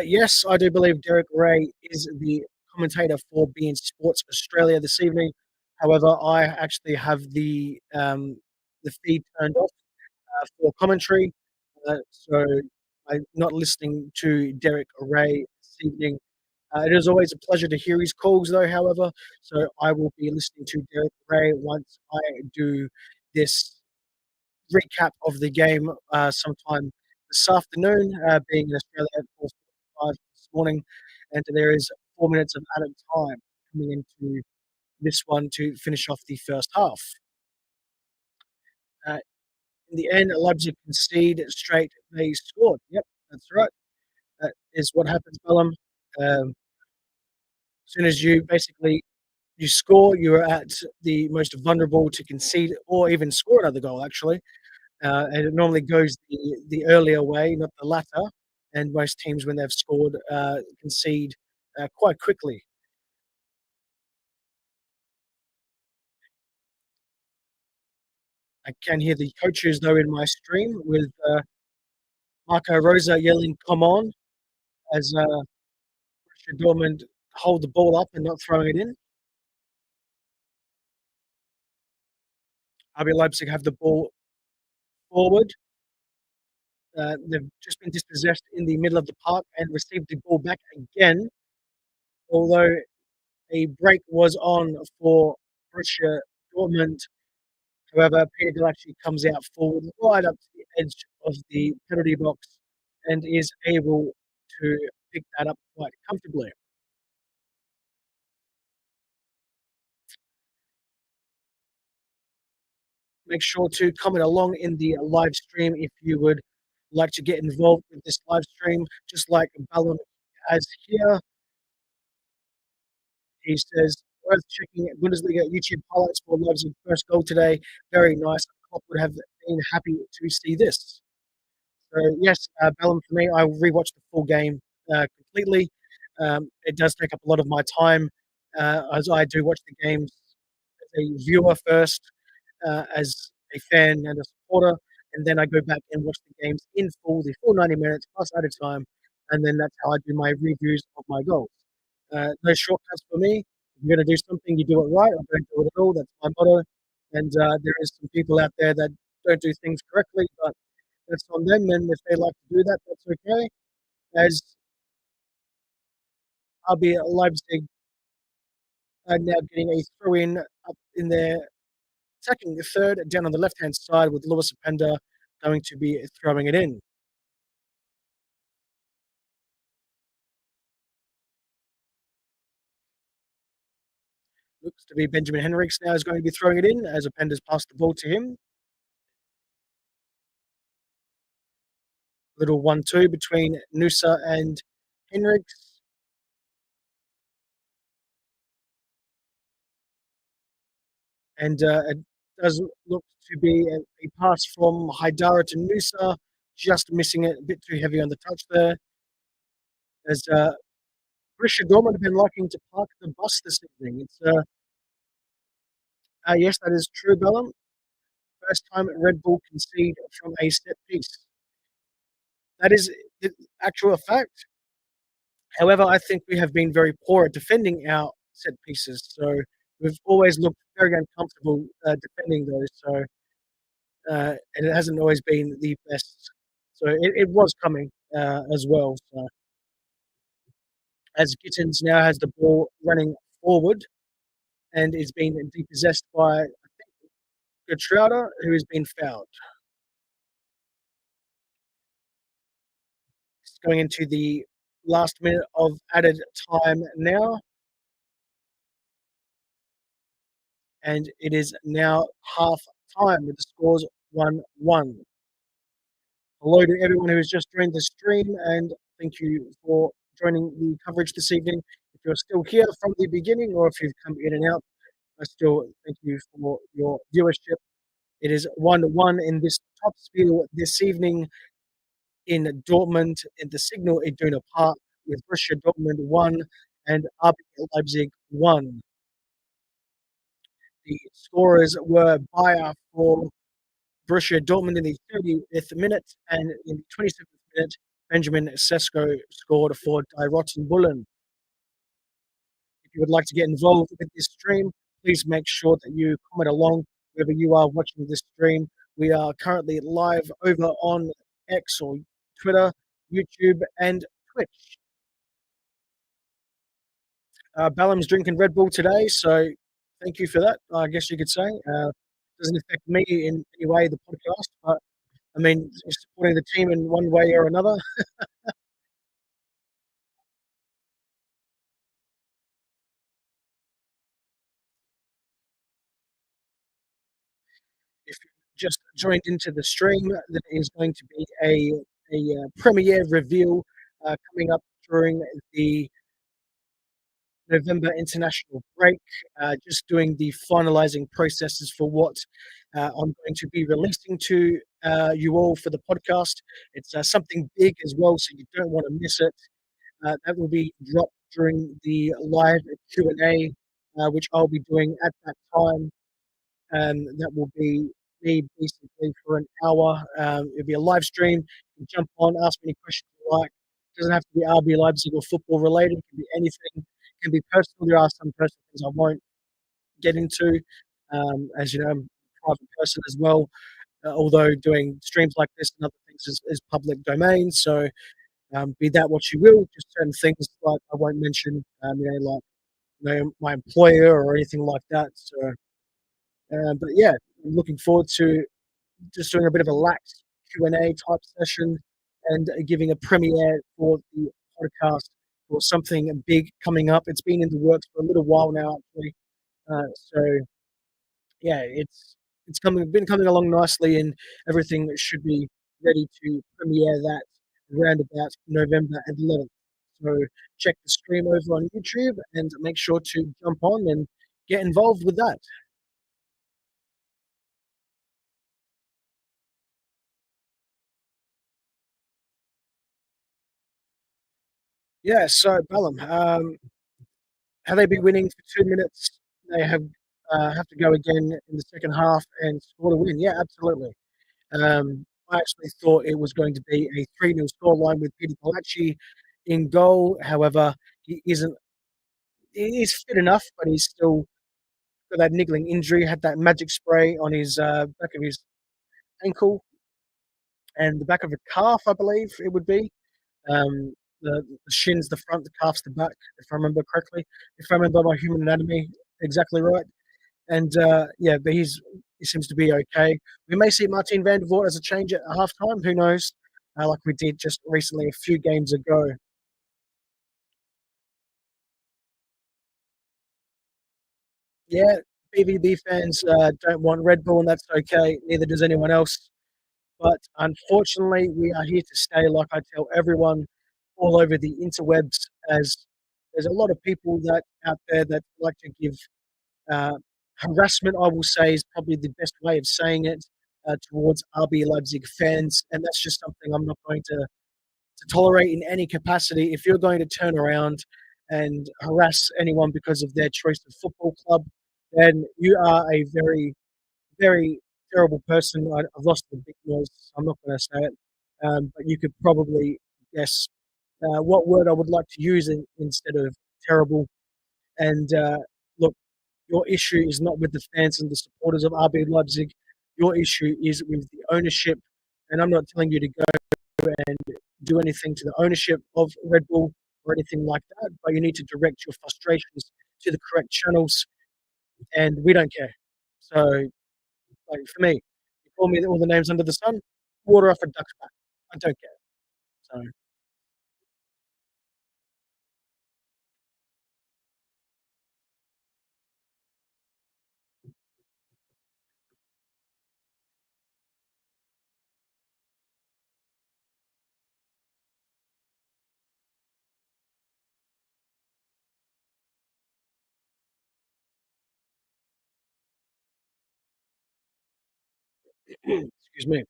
Yes, I do believe Derek Ray is the commentator for beIN Sports Australia this evening. However, I actually have the feed turned off for commentary, so I'm not listening to Derek Ray this evening. It is always a pleasure to hear his calls, though. However, so I will be listening to Derek Ray once I do this recap of the game sometime this afternoon, being in Australia at 4:45 this morning, and there is 4 minutes of added time coming into this one to finish off the first half. Uh, in the end, Leipzig concede straight. They scored. Yep, that's right. That is what happens, Bellum. As soon as you score, you are at the most vulnerable to concede or even score another goal. Actually, and it normally goes the earlier way, not the latter. And most teams, when they've scored, concede quite quickly. I can hear the coaches though in my stream with Marco Rosa yelling "Come on!" as Borussia Dortmund hold the ball up and not throwing it in. RB Leipzig have the ball forward. They've just been dispossessed in the middle of the park and received the ball back again. Although a break was on for Borussia Dortmund. However, Peter actually comes out forward right up to the edge of the penalty box and is able to pick that up quite comfortably. Make sure to comment along in the live stream if you would like to get involved with this live stream, just like Ballon has here. He says, worth checking Bundesliga YouTube highlights for Leipzig's first goal today. Very nice. Klopp would have been happy to see this. So yes, Bellum for me, I will rewatch the full game completely. It does take up a lot of my time as I do watch the games as a viewer first, as a fan and a supporter, and then I go back and watch the games in full, the full 90 minutes plus at a time, and then that's how I do my reviews of my goals. No shortcuts for me. If you're going to do something, you do it right, or don't do it at all. That's my motto. And there is some people out there that don't do things correctly, but that's on them. And if they like to do that, that's okay. As RB Leipzig are now getting a throw in up in their attacking the third down on the left hand side with Lewis Openda going to be throwing it in. Looks to be Benjamin Henriks now is going to be throwing it in as Openda's passed the ball to him. Little 1-2 between Nusa and Henriks. And it does look to be a pass from Haidara to Nusa, just missing it, a bit too heavy on the touch there. As Borussia Dortmund have been liking to park the bus this evening. It's yes, that is true, Bellum. First time Red Bull concede from a set piece. That is the actual fact. However, I think we have been very poor at defending our set pieces. So we've always looked very uncomfortable defending those. So and it hasn't always been the best. So it was coming as well. So as Gittins now has the ball running forward and is being depossessed by Gertruda, who has been fouled. It's going into the last minute of added time now. And it is now half time with the scores 1-1. Hello to everyone who has just joined the stream, and thank you for joining the coverage this evening. If you're still here from the beginning or if you've come in and out, I still thank you for your viewership. It is 1-1 in this top spiel this evening in Dortmund in the Signal Iduna Park with Borussia Dortmund 1 and RBL Leipzig 1. The scorers were Bayer for Borussia Dortmund in the 30th minute and in the 27th minute, Benjamin Sesko scored for Die Rotten Bullen. If you would like to get involved with this stream, please make sure that you comment along wherever you are watching this stream. We are currently live over on X or Twitter, YouTube, and Twitch. Ballum's drinking Red Bull today, so thank you for that. I guess you could say doesn't affect me in any way the podcast, but I mean supporting the team in one way or another. If you just joined into the stream, there is going to be a premiere reveal coming up during the November international break. Just doing the finalizing processes for what I'm going to be releasing to you all for the podcast. It's something big as well, so you don't want to miss it. That will be dropped during the live Q&A, which I'll be doing at that time. That will be me basically for an hour. It'll be a live stream. You can jump on, ask me any questions you like. It doesn't have to be RB Leipzig or football related. It can be anything. It can be personal. There are some personal things I won't get into. As you know, I'm a private person as well. Although doing streams like this and other things is public domain. So be that what you will. Just certain things like I won't mention. Like my employer or anything like that. So. But yeah, I'm looking forward to just doing a bit of a lax Q&A type session and giving a premiere for the podcast for something big coming up. It's been in the works for a little while now, actually. So yeah, it's been coming along nicely, and everything should be ready to premiere that around about November 11th. So check the stream over on YouTube and make sure to jump on and get involved with that. Yeah, so Ballum, have they been winning for 2 minutes? They have to go again in the second half and score to win. Yeah, absolutely. I actually thought it was going to be a 3-0 scoreline with Peter Palacci in goal. However, he isn't. He is fit enough, but he's still got that niggling injury. Had that magic spray on his back of his ankle and the back of the calf, I believe it would be. The shin's the front, the calf's the back, if I remember correctly. If I remember my human anatomy exactly right. And yeah, but he seems to be okay. We may see Martin van der Voort as a change at halftime. Who knows? Like we did just recently a few games ago. Yeah, BVB fans don't want Red Bull, and that's okay. Neither does anyone else. But unfortunately, we are here to stay. Like I tell everyone all over the interwebs, as there's a lot of people that out there that like to give uh, harassment, I will say, is probably the best way of saying it towards RB Leipzig fans, and that's just something I'm not going to tolerate in any capacity. If you're going to turn around and harass anyone because of their choice of football club, then you are a very, very terrible person. I've lost the big noise, so I'm not going to say it, but you could probably guess what word I would like to use instead of terrible. And look, your issue is not with the fans and the supporters of RB Leipzig. Your issue is with the ownership. And I'm not telling you to go and do anything to the ownership of Red Bull or anything like that, but you need to direct your frustrations to the correct channels, and we don't care. So, like for me, you call me all the names under the sun, water off a duck's back. I don't care. So, excuse me.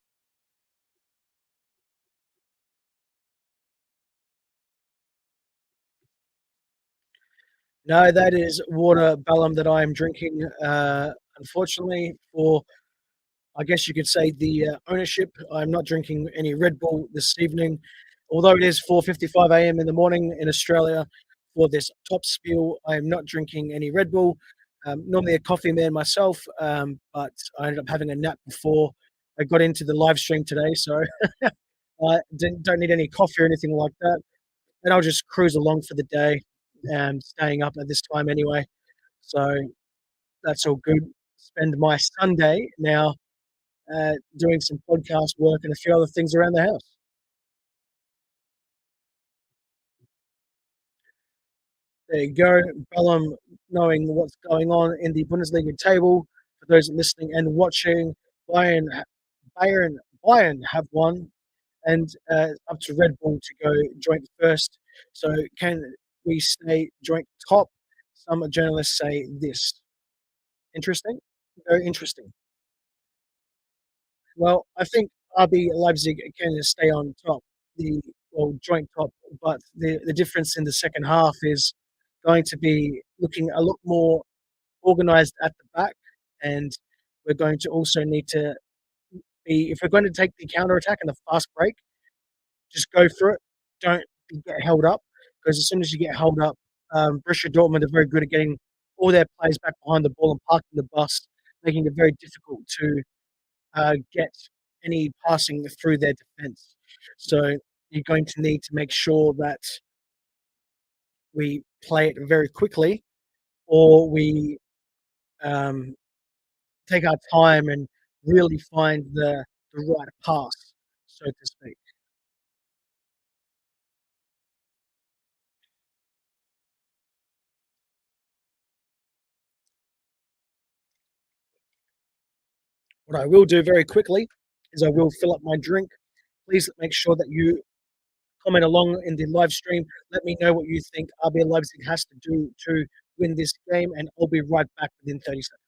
No, that is water Bellum that I am drinking. Unfortunately, for I guess you could say the ownership. I'm not drinking any Red Bull this evening, although it is 4:55 a.m. in the morning in Australia for this top spiel, I am not drinking any Red Bull. Normally a coffee man myself, but I ended up having a nap before I got into the live stream today, so I don't need any coffee or anything like that. And I'll just cruise along for the day, staying up at this time anyway. So that's all good. Spend my Sunday now doing some podcast work and a few other things around the house. There you go. Bellum knowing what's going on in the Bundesliga table. For those listening and watching, Bayern, Bayern, Bayern have won, and up to Red Bull to go joint first. So can we stay joint top? Some journalists say this. Interesting. Very interesting. Well, I think RB Leipzig can stay on top, the well, joint top, but the difference in the second half is going to be looking a lot more organized at the back, and we're going to also need to be if we're going to take the counter attack and the fast break, just go for it. Don't get held up because as soon as you get held up, Borussia Dortmund are very good at getting all their players back behind the ball and parking the bus, making it very difficult to get any passing through their defense. So you're going to need to make sure that we play it very quickly, or we um, take our time and really find the right pass, so to speak. What I will do very quickly is I will fill up my drink. Please make sure that you comment along in the live stream. Let me know what you think RB Leipzig has to do to win this game, and I'll be right back within 30 seconds.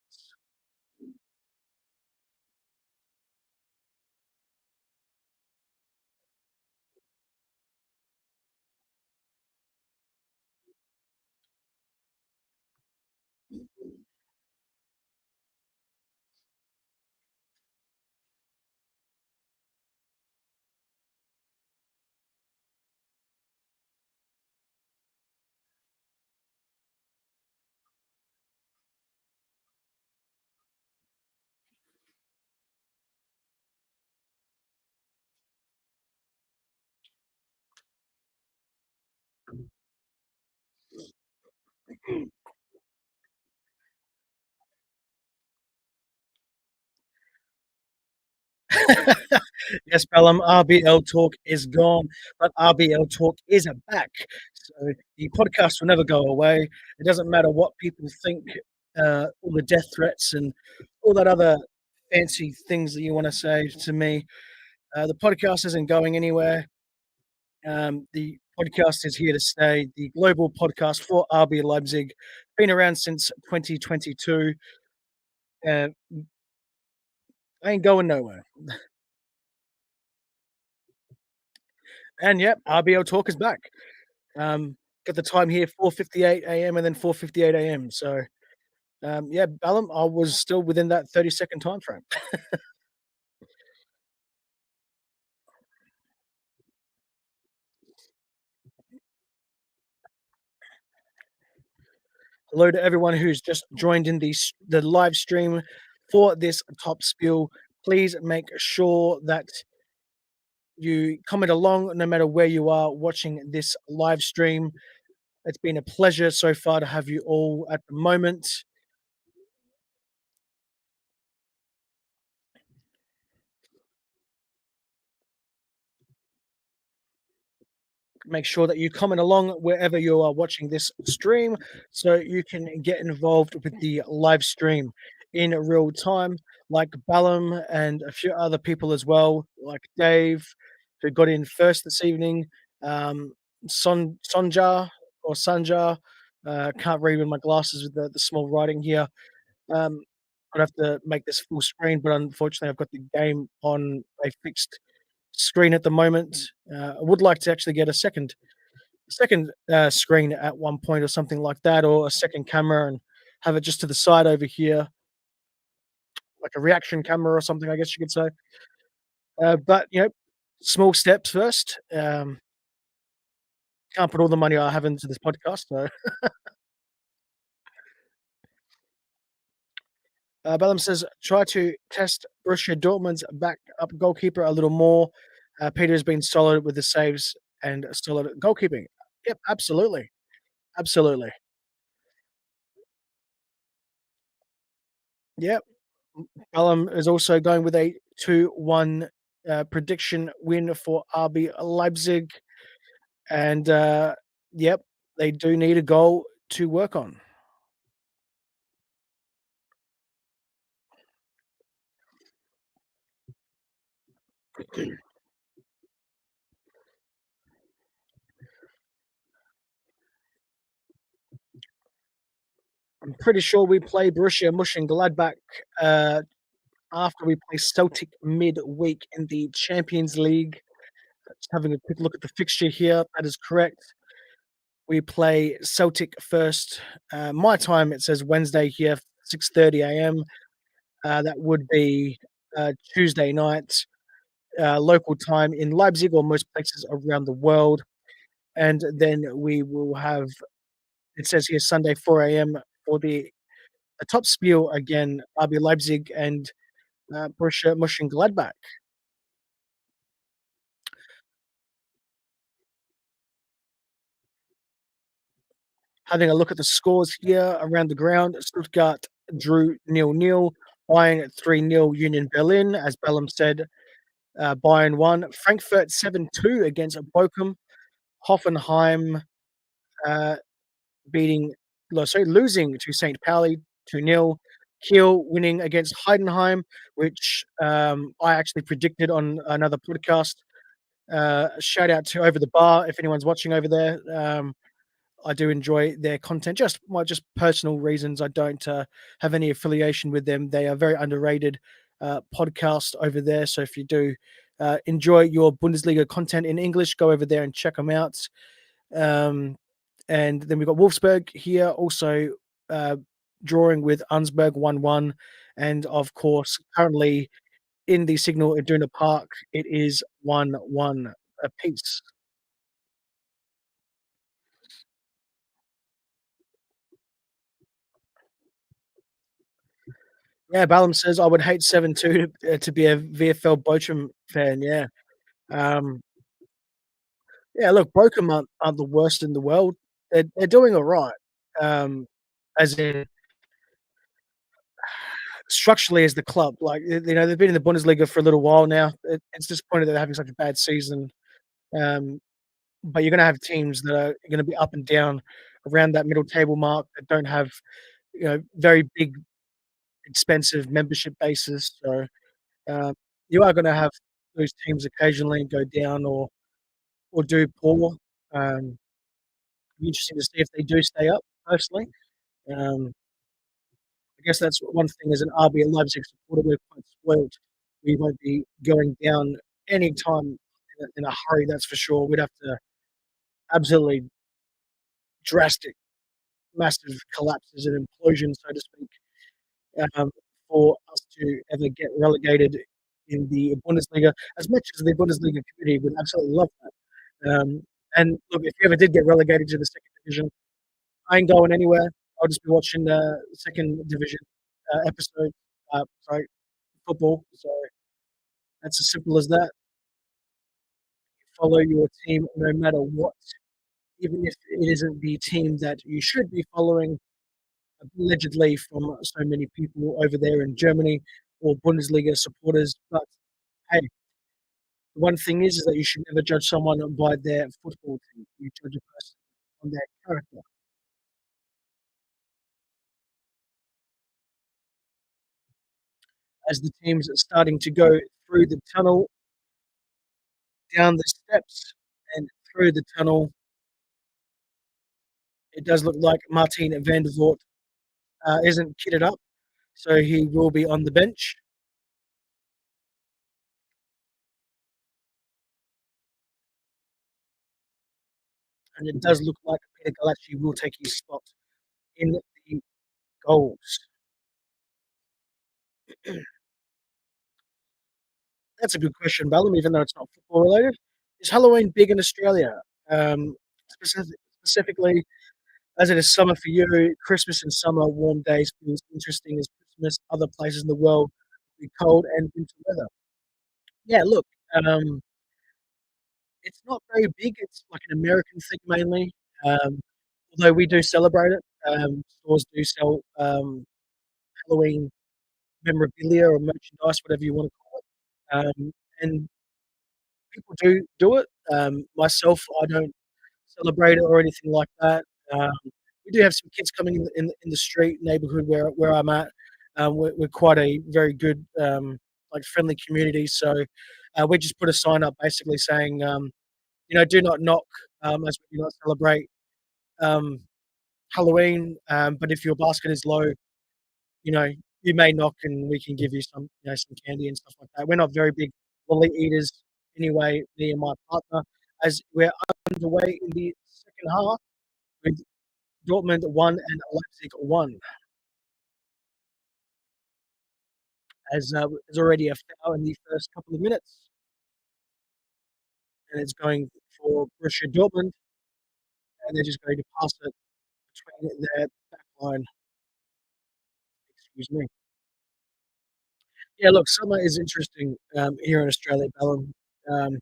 Yes, Bellum, RBL Talk is gone, but RBL Talk is back. So the podcast will never go away. It doesn't matter what people think, all the death threats and all that other fancy things that you want to say to me. The podcast isn't going anywhere. The podcast is here to stay. The global podcast for RB Leipzig, been around since 2022. Uh, ain't going nowhere. And yep, RBL Talk is back. Got the time here 4:58 a.m. and then 4:58 a.m. So yeah, Ballum, I was still within that 30-second time frame. Hello to everyone who's just joined in the live stream for this top spiel. Please make sure that you comment along no matter where you are watching this live stream. It's been a pleasure so far to have you all at the moment. Make sure that you comment along wherever you are watching this stream so you can get involved with the live stream in real time, like Ballum and a few other people as well, like Dave, who got in first this evening, Sonja or Sanja. Can't read with my glasses with the small writing here. Um, I'd have to make this full screen, but unfortunately, I've got the game on a fixed screen at the moment. I would like to actually get a second screen at one point or something like that, or a second camera and have it just to the side over here, like a reaction camera or something, I guess you could say. But small steps first. Can't put all the money I have into this podcast. So, Bellum says, try to test Borussia Dortmund's backup goalkeeper a little more. Peter's been solid with the saves and solid goalkeeping. Yep, absolutely. Absolutely. Yep. Bellum is also going with a 2-1 prediction win for RB Leipzig. And yep, they do need a goal to work on. I'm pretty sure we play Borussia Mönchengladbach uh, after we play Celtic midweek in the Champions League. Just having a quick look at the fixture here. That is correct. We play Celtic first. My time, it says Wednesday here, 6:30 a.m. That would be Tuesday night, local time in Leipzig or most places around the world. And then we will have, it says here, Sunday, 4 a.m. for the top spiel again, RB Leipzig and Borussia Mönchengladbach. Having a look at the scores here around the ground, Stuttgart drew 0-0, Bayern 3-0 Union Berlin, as Bellum said. Bayern won. Frankfurt 7-2 against Bochum. Hoffenheim uh, losing to St. Pauli 2-0. Kiel winning against Heidenheim, which I actually predicted on another podcast. Shout out to Over the Bar if anyone's watching over there. I do enjoy their content. Just personal reasons. I don't have any affiliation with them. They are very underrated podcast over there. So if you do enjoy your Bundesliga content in English, go over there and check them out. Um, and then we've got Wolfsburg here also uh, drawing with Unsberg 1-1. And of course, currently in the Signal Iduna Park, it is 1-1 apiece. Yeah, Ballum says I would hate 7-2 to be a VFL Bochum fan. Yeah. Um, yeah, look, Bochum aren't the worst in the world. They're doing all right. As in structurally as the club, like they've been in the Bundesliga for a little while now. It's disappointing that they're having such a bad season. Um, but you're going to have teams that are going to be up and down around that middle table mark that don't have very big expensive membership bases. So you are going to have those teams occasionally go down or do poor. Be interesting to see if they do stay up. Personally, um, I guess that's one thing as an RB Leipzig supporter, we're quite spoiled. We won't be going down any time in a hurry. That's for sure. We'd have to absolutely drastic, massive collapses and implosions, so to speak, um, for us to ever get relegated in the Bundesliga. As much as the Bundesliga community would absolutely love that. And look, if you ever did get relegated to the second division, I ain't going anywhere. I'll just be watching the second division episode. Sorry, football. So that's as simple as that. Follow your team no matter what, even if it isn't the team that you should be following. Allegedly, from so many people over there in Germany or Bundesliga supporters. But hey, the one thing is that you should never judge someone by their football team. You judge a person on their character. As the teams are starting to go through the tunnel, down the steps, and through the tunnel, it does look like Martin van der Voort isn't kitted up, so he will be on the bench. And it does look like Peter Galacci will take his spot in the goals. That's a good question, Ballum, even though it's not football related. Is Halloween big in Australia? Specifically, as it is summer for you, Christmas and summer warm days feels interesting as Christmas. Other places in the world be cold and winter weather. Yeah, look, um, it's not very big. It's like an American thing mainly. Um, Although we do celebrate it. Stores do sell Halloween memorabilia or merchandise, whatever you want to call it. And people do it. Myself, I don't celebrate it or anything like that. Um, we do have some kids coming in the street neighborhood where I'm at. We're quite a very good like friendly community, so we just put a sign up basically saying, do not knock, as we do not celebrate um, Halloween. But if your basket is low, you know, you may knock and we can give you some candy and stuff like that. We're not very big lolly eaters anyway, me and my partner, as we're underway in the second half with Dortmund 1 and Leipzig 1, as there's already a foul in the first couple of minutes, and it's going for Borussia Dortmund, and they're just going to pass it between their back line. Excuse me. Yeah, look, summer is interesting here in Australia, Ballum. Um,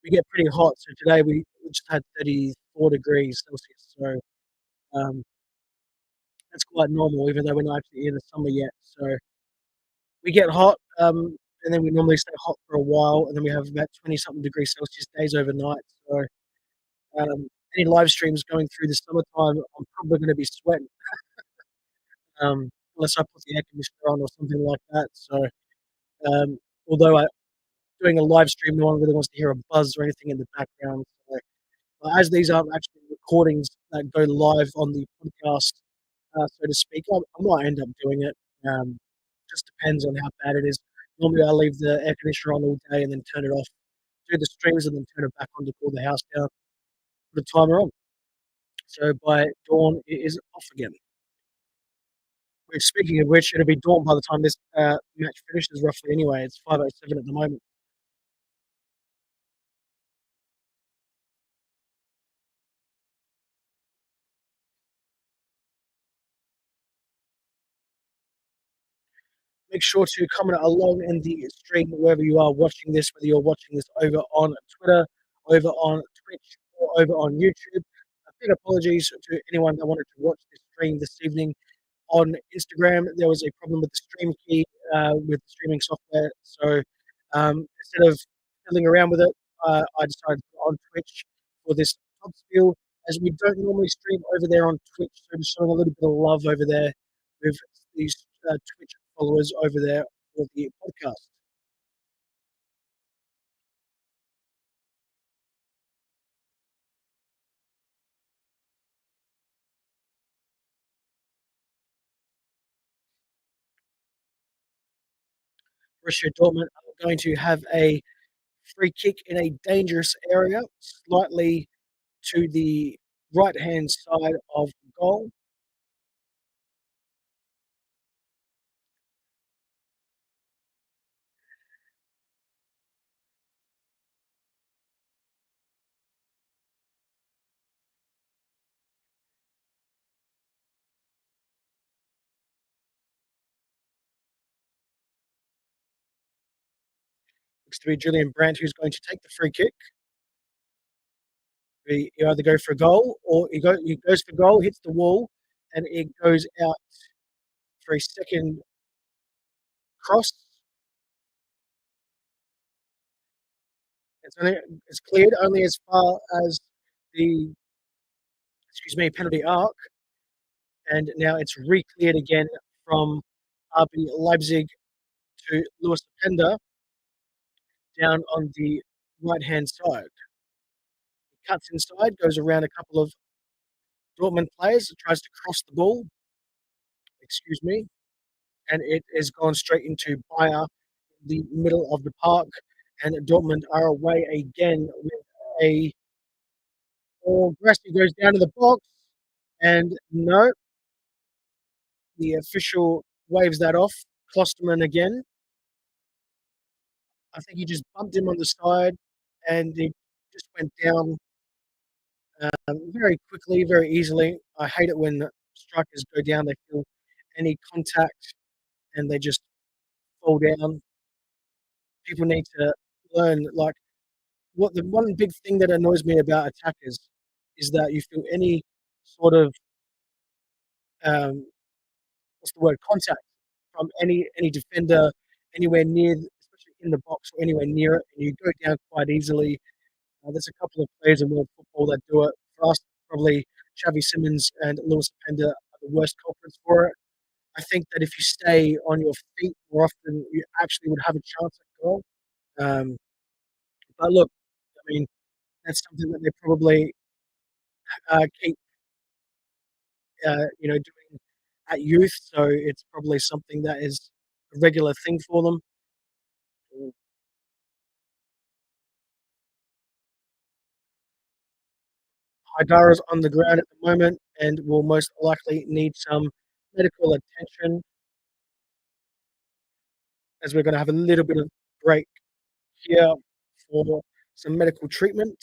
we get pretty hot, so today we just had 34 degrees Celsius, so that's quite normal, even though we're not actually in the summer yet. So we get hot, and then we normally stay hot for a while, and then we have about 20 something degrees Celsius days overnight. So any live streams going through the summertime, I'm probably going to be sweating, unless I put the air conditioner on or something like that. So um, although doing a live stream, no one really wants to hear a buzz or anything in the background. So, as these aren't actually recordings that go live on the podcast, so to speak, I might end up doing it. Just depends on how bad it is. Normally, I leave the air conditioner on all day and then turn it off, do the streams, and then turn it back on to cool the house down. Put the timer on. So by dawn, it is off again. Which, speaking of which, it'll be dawn by the time this match finishes, roughly. Anyway, it's 5:07 at the moment. Make sure to comment along in the stream wherever you are watching this, whether you're watching this over on Twitter, over on Twitch, or over on YouTube. A big apologies to anyone that wanted to watch this stream this evening on Instagram. There was a problem with the stream key with the streaming software, so instead of fiddling around with it, I decided to put it on Twitch for this top spiel, as we don't normally stream over there on Twitch, so just showing a little bit of love over there with these Twitch followers over there for the podcast. Borussia Dortmund are going to have a free kick in a dangerous area, slightly to the right hand side of goal. Looks to be Julian Brandt who's going to take the free kick. You either go for a goal or he goes for goal, hits the wall, and it goes out for a second cross. It's cleared only as far as the penalty arc, and now it's re-cleared again from RB Leipzig to Lewis Openda down on the right hand side. He cuts inside, goes around a couple of Dortmund players, tries to cross the ball. Excuse me, and it has gone straight into Bayer, the middle of the park, and Dortmund are away again with a Grassi goes down to the box, and no, the official waves that off. Klosterman again. I think he just bumped him on the side, and he just went down very quickly, very easily. I hate it when strikers go down, they feel any contact and they just fall down. People need to learn, like, what the one big thing that annoys me about attackers is that you feel any sort of, um, what's the word, contact from any defender anywhere near, especially in the box or anywhere near it, and you go down quite easily. There's a couple of players in world football that do it. For us, probably Xavi Simons and Lewis Openda are the worst culprits for it. I think that if you stay on your feet more often, you actually would have a chance at goal. Um, but look, I mean, that's something that they probably keep, doing at youth. So it's probably something that is a regular thing for them. Haidara's on the ground at the moment and will most likely need some medical attention as we're going to have a little bit of break here for some medical treatment.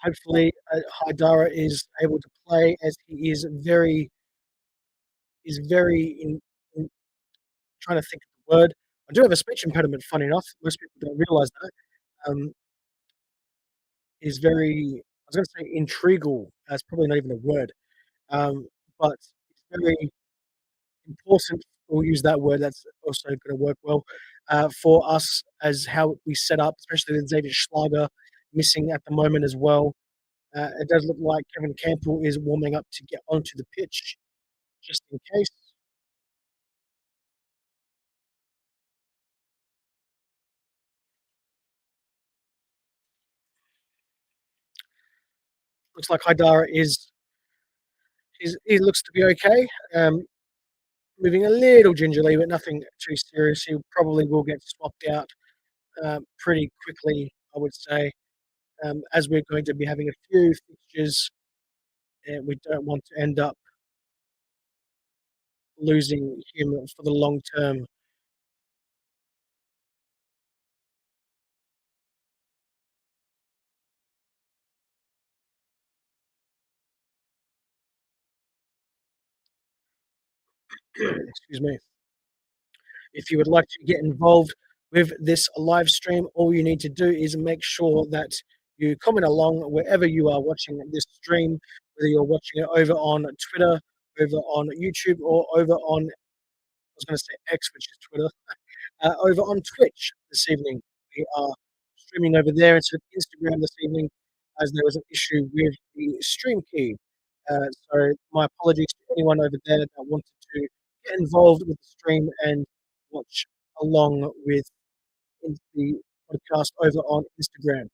Hopefully, Haidara is able to play as he is very in trying to think of the word. I do have a speech impediment. Funny enough, most people don't realise that. Um, is very. I was going to say integral. That's probably not even a word. But it's very important. We'll use that word. That's also going to work well for us as how we set up, especially with Xavier Schlager missing at the moment as well. It does look like Kevin Campbell is warming up to get onto the pitch just in case. Looks like Haidara he looks to be okay. Um, Moving a little gingerly, but nothing too serious. He probably will get swapped out pretty quickly, I would say, as we're going to be having a few fixtures, and we don't want to end up losing him for the long term. Excuse me. If you would like to get involved with this live stream, all you need to do is make sure that you comment along wherever you are watching this stream, whether you're watching it over on Twitter, over on YouTube, or over on, I was going to say X, which is Twitter, over on Twitch this evening. We are streaming over there instead of Instagram this evening, as there was an issue with the stream key. So my apologies to anyone over there that wanted to get involved with the stream and watch along with the podcast over on Instagram.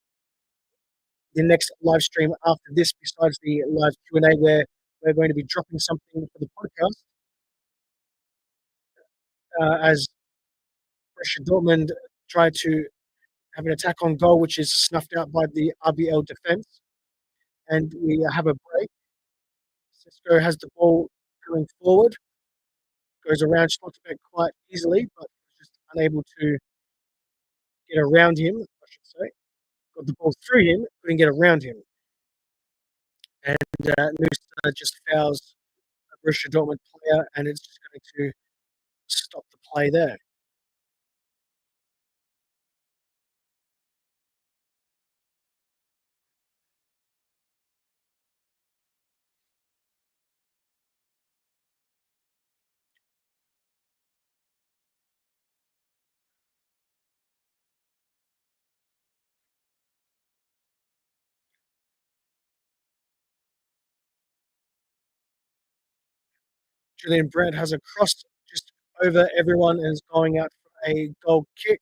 The next live stream after this, besides the live Q&A, where we're going to be dropping something for the podcast, as Borussia Dortmund try to have an attack on goal, which is snuffed out by the RBL defense, and we have a break. Cisco has the ball going forward, goes around Schlotterbeck quite easily, but was just unable to get around him, I should say. Got the ball through him, couldn't get around him. And Noosa just fouls a Borussia Dortmund player, and it's just going to stop the play there. Julian Brandt has a cross just over everyone and is going out for a goal kick.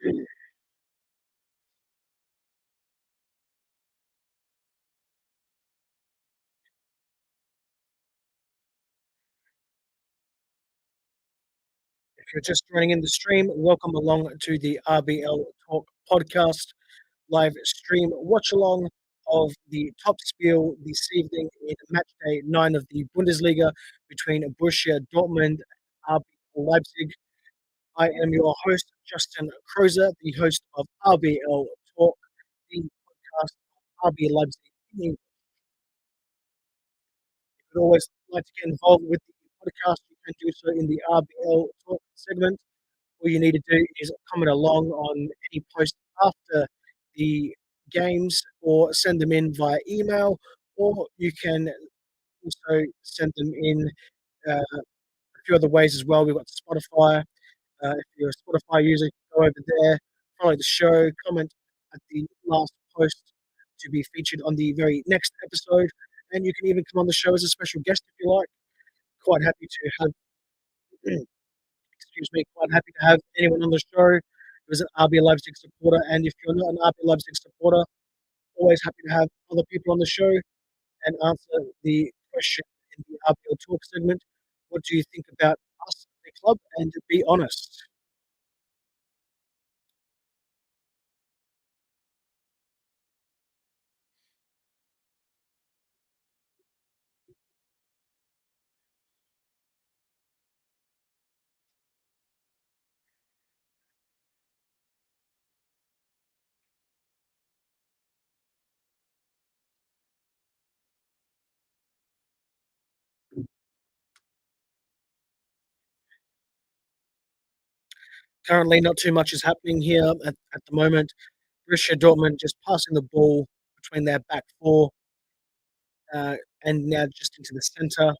If you're just joining in the stream, welcome along to the RBL Talk podcast live stream watch along of the top spiel this evening in match day 9 of the Bundesliga between Borussia Dortmund and RBL Leipzig. I am your host, Justin Crozer, the host of RBL Talk, the podcast of RB Leipzig. If you'd always like to get involved with the podcast, you can do so in the RBL Talk segment. All you need to do is comment along on any post after the games or send them in via email, or you can also send them in a few other ways as well. We've got Spotify. If you're a Spotify user, go over there, follow the show, comment at the last post to be featured on the very next episode. And you can even come on the show as a special guest if you like. Quite happy to have excuse me, quite happy to have anyone on the show who is an RB Leipzig supporter. And if you're not an RB Leipzig supporter, always happy to have other people on the show and answer the question in the RBL Talk segment. What do you think about us, the club? And be honest. Currently, not too much is happening here at the moment. Borussia Dortmund just passing the ball between their back four uh, and now just into the centre.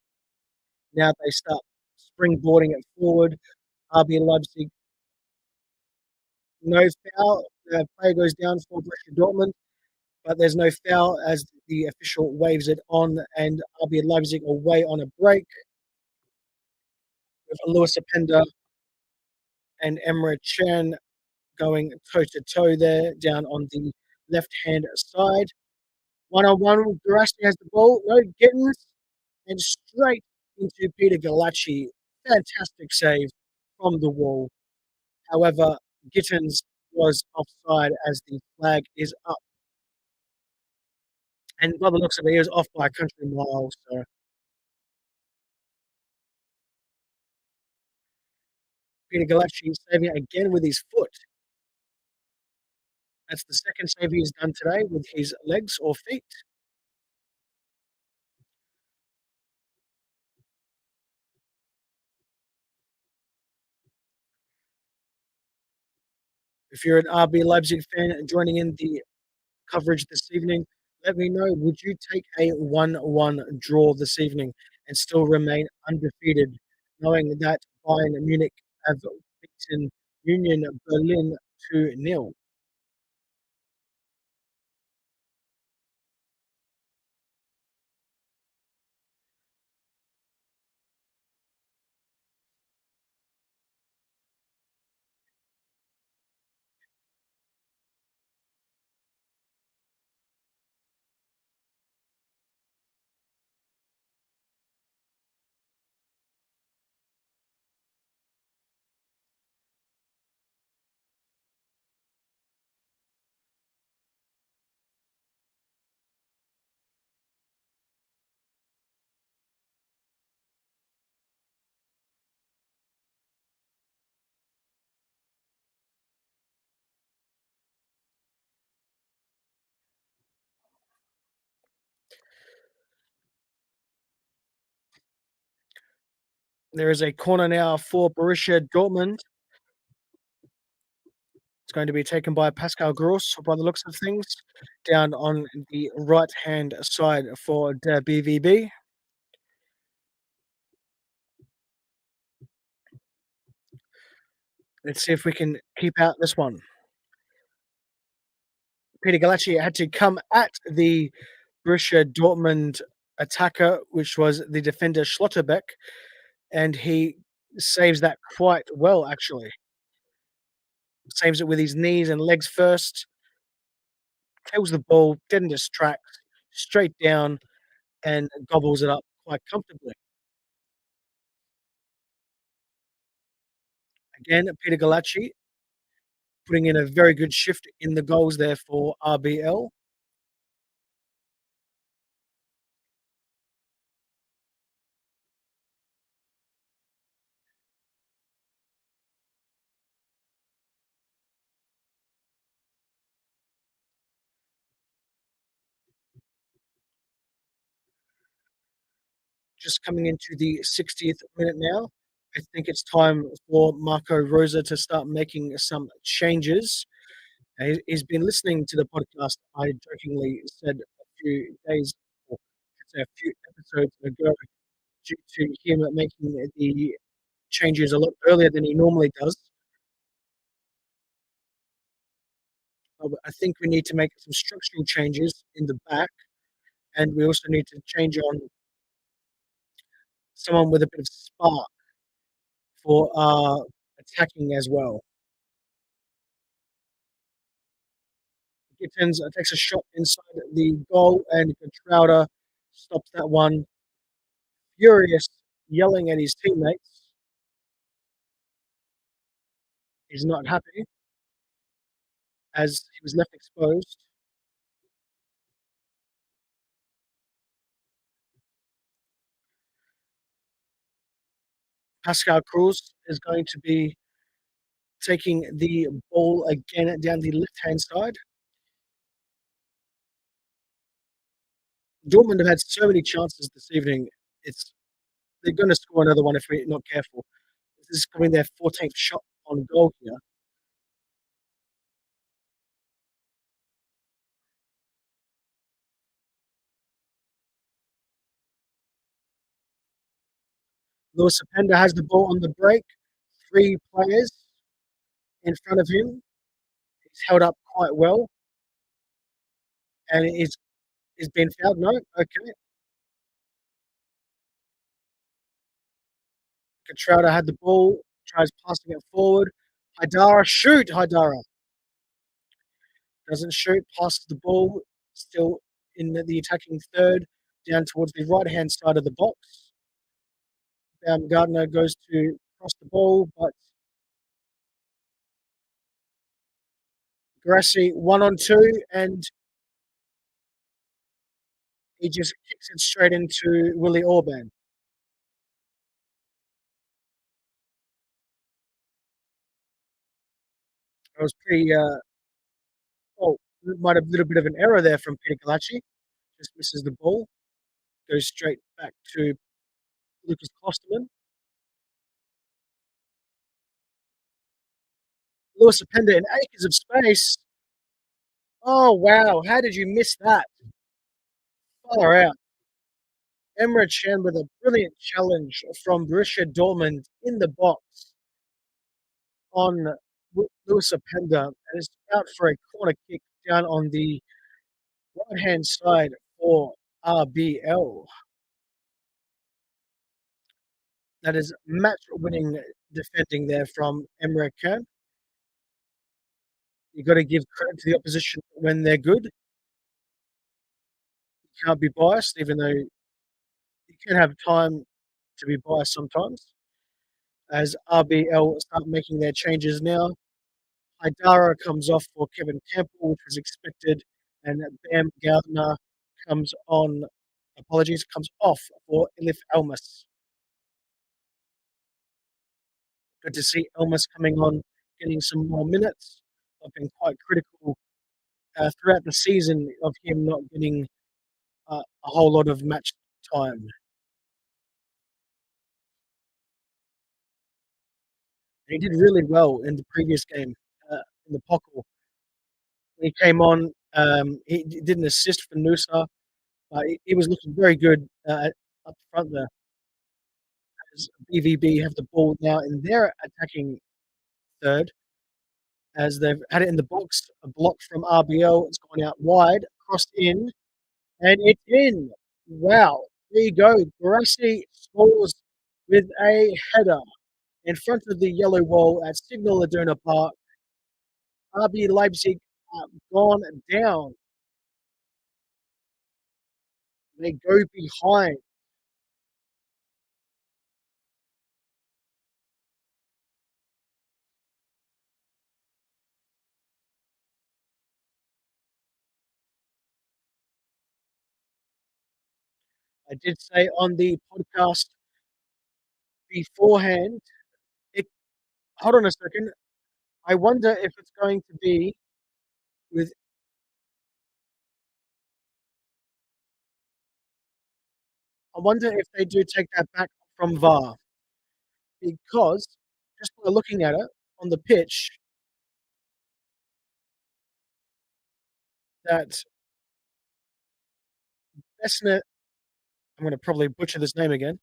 Now they start springboarding it forward. RB Leipzig, no foul. The play goes down for Borussia Dortmund, but there's no foul as the official waves it on, and RB Leipzig away on a break with Lewis Openda and Emre Can going toe to toe there down on the left hand side. 1-on-1, Garasti has the ball, no Gittins, and straight into Peter Galacci. Fantastic save from the wall. However, Gittins was offside as the flag is up. And by the looks of it, he was off by a country mile. So Peter Galacci saving it again with his foot. That's the second save he's done today with his legs or feet. If you're an RB Leipzig fan joining in the coverage this evening, let me know. Would you take a 1-1 draw this evening and still remain undefeated, knowing that Bayern Munich have beaten Union Berlin 2-0? There is a corner now for Borussia Dortmund. It's going to be taken by Pascal Gross by the looks of things, down on the right-hand side for the BVB. Let's see if we can keep out this one. Peter Galacci had to come at the Borussia Dortmund attacker, which was the defender Schlotterbeck, and he saves that quite well, actually. saves it with his knees and legs first, tails the ball, dead in his tracks, straight down, and gobbles it up quite comfortably. Again, Peter Galacci putting in a very good shift in the goals there for RBL. Just coming into the 60th minute now. I think it's time for Marco Rosa to start making some changes. He's been listening to the podcast I jokingly said a few days, or say a few episodes ago, due to him making the changes a lot earlier than he normally does. I think we need to make some structural changes in the back, and we also need to change on someone with a bit of spark for attacking as well. Gittins takes a shot inside the goal, and Contrauda stops that one. Furious, yelling at his teammates. He's not happy as he was left exposed. Pascal Cruz is going to be taking the ball again down the left-hand side. Dortmund have had so many chances this evening. They're going to score another one if we're not careful. This is coming their 14th shot on goal here. Lewis Apenda has the ball on the break. 3 players in front of him. He's held up quite well, and is being fouled. No, okay. Contrauda had the ball, tries passing it forward. Haidara, shoot! Haidara doesn't shoot, passes the ball, still in the attacking third, down towards the right-hand side of the box. Baumgartner goes to cross the ball, but Grassi 1-on-2, and he just kicks it straight into Willie Orban. It was pretty, oh, might have a little bit of an error there from Peter Galacci. Just misses the ball, goes straight back to Lucas Klosterman. Lewis Apenda in acres of space. Oh, wow. How did you miss that? Far out. Emre Can with a brilliant challenge from Borussia Dortmund in the box on Lewis Apenda, and is out for a corner kick down on the right-hand side for RBL. That is match-winning defending there from Emre Can. You've got to give credit to the opposition when they're good. You can't be biased, even though you can have time to be biased sometimes. As RBL start making their changes now, Haidara comes off for Kevin Campbell, which was expected, and Bam Gardner comes on. Apologies, comes off for Elif Elmas. Good to see Elmas coming on, getting some more minutes. I've been quite critical throughout the season of him not getting a whole lot of match time. He did really well in the previous game in the Pockle. When he came on, he did an assist for Nusa. He was looking very good up front there. As BVB have the ball now in their attacking third, as they've had it in the box, a block from RBL. It's gone out wide, crossed in, and it's in. Wow, there you go. Barassi scores with a header in front of the yellow wall at Signal Iduna Park. RB Leipzig gone down. They go behind. I did say on the podcast beforehand. It, hold on a second. I wonder if it's going to be with. I wonder if they do take that back from VAR because just by looking at it on the pitch, that Besnet. I'm going to probably butcher this name again.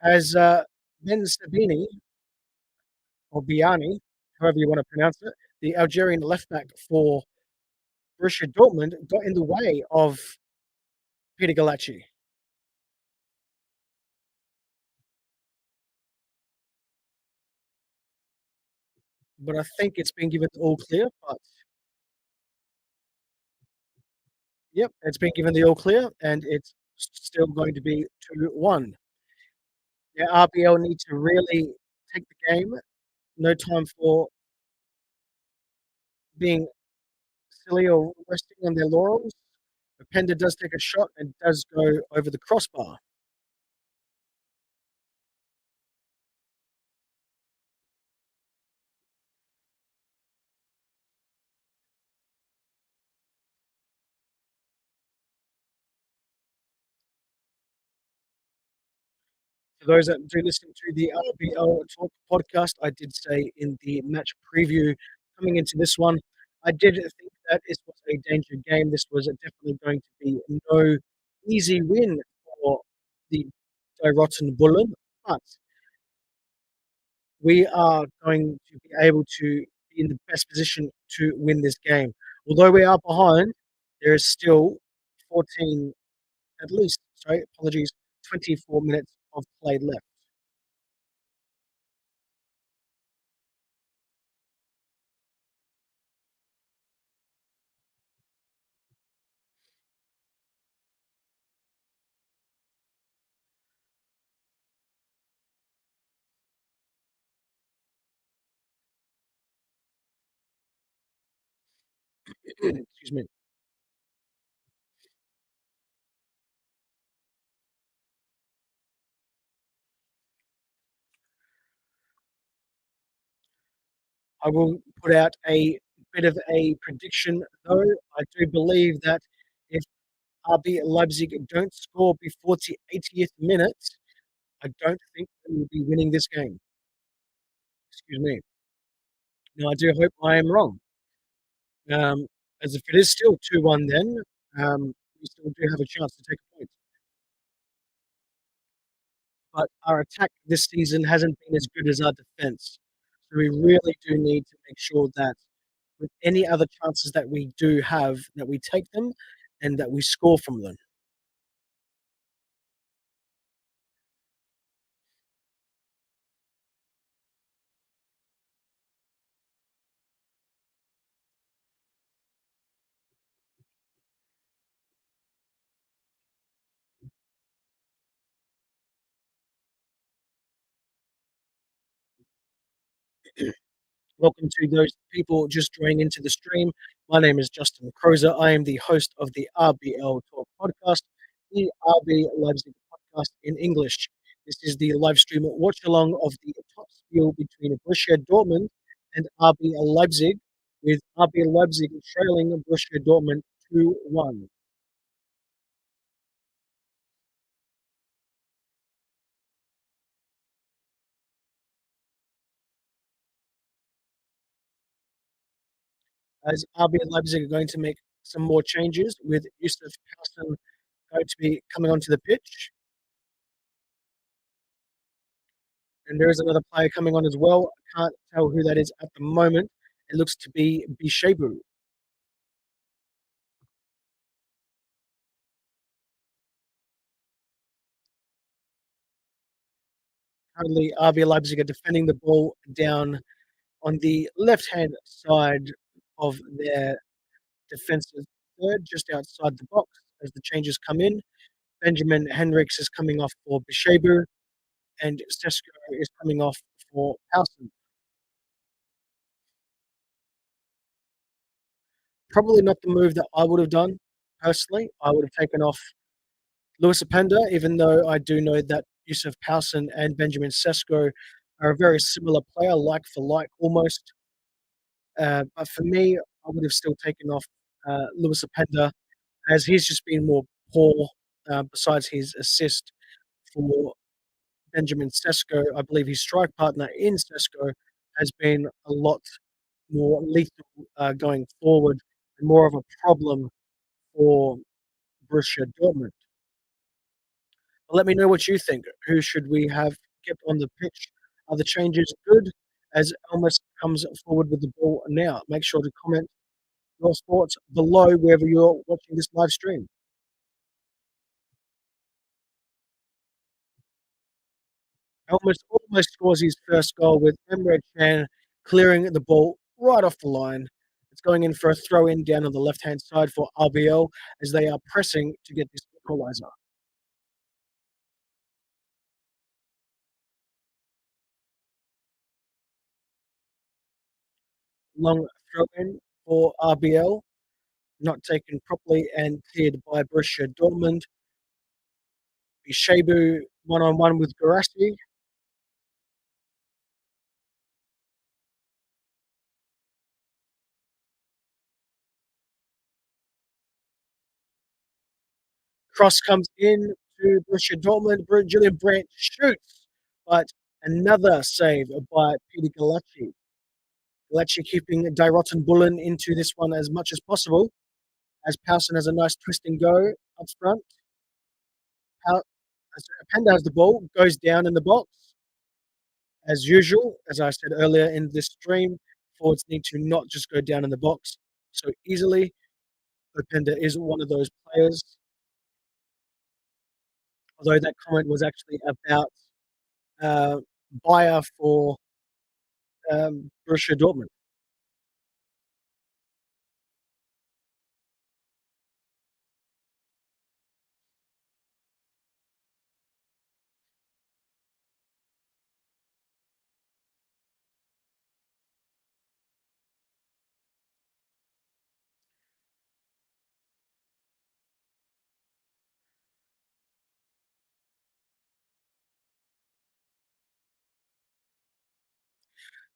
As Ben Sabini or Biani, however you want to pronounce it, the Algerian left back for Borussia Dortmund, got in the way of Peter Galacci. But I think it's been given the all clear. But yep, it's been given the all clear, and it's still going to be 2-1. Yeah, RBL need to really take the game. No time for being silly or resting on their laurels. Openda does take a shot and does go over the crossbar. For those that do listen to the RBL Talk podcast, I did say in the match preview coming into this one, I did think that this was a danger game. This was definitely going to be no easy win for the Rotten Bullen, but we are going to be able to be in the best position to win this game. Although we are behind, there is still 14, at least, sorry, apologies, 24 minutes of play left. Excuse me. I will put out a bit of a prediction, though. I do believe that if RB Leipzig don't score before the 80th minute, I don't think we will be winning this game. Excuse me. Now, I do hope I am wrong. Um, as if it is still 2-1, then we still do have a chance to take a point. But our attack this season hasn't been as good as our defense. So we really do need to make sure that with any other chances that we do have, that we take them and that we score from them. Welcome to those people just joining into the stream. My name is Justin Crozer. I am the host of the RBL Talk podcast, the RB Leipzig podcast in English. This is the live stream watch along of the top spiel between Borussia Dortmund and RB Leipzig, with RB Leipzig trailing Borussia Dortmund 2-1. As RB Leipzig are going to make some more changes, with Yusuf Hassan going to be coming onto the pitch. And there is another player coming on as well. I can't tell who that is at the moment. It looks to be Bishebu. Currently, RB Leipzig are defending the ball down on the left-hand side of their defensive third, just outside the box as the changes come in. Benjamin Henriks is coming off for Bishabu, and Sesko is coming off for Howson. Probably not the move that I would have done personally. I would have taken off Lewis Openda, even though I do know that Yusuf Howson and Benjamin Sesko are a very similar player, like for like almost. But for me, I would have still taken off Lewis Openda as he's just been more poor. Besides his assist for Benjamin Sesko, I believe his strike partner in Sesko has been a lot more lethal going forward and more of a problem for Borussia Dortmund. But let me know what you think. Who should we have kept on the pitch? Are the changes good? As Elmas comes forward with the ball now, make sure to comment your thoughts below wherever you're watching this live stream. Almost scores his first goal with Emre Can clearing the ball right off the line. It's going in for a throw in down on the left hand side for RBL as they are pressing to get this equaliser. Long throw in for RBL, not taken properly and cleared by Borussia Dortmund. Bishabu one-on-one with Garassi. Cross comes in to Borussia Dortmund. Julian Brandt shoots, but another save by Peter Galacci. Galacci keeping Bullen into this one as much as possible, as Powson has a nice twist and go up front. Panda has the ball, goes down in the box. As usual, as I said earlier in this stream, forwards need to not just go down in the box so easily. Openda is one of those players, although that comment was actually about uh, Bayer for Borussia Dortmund.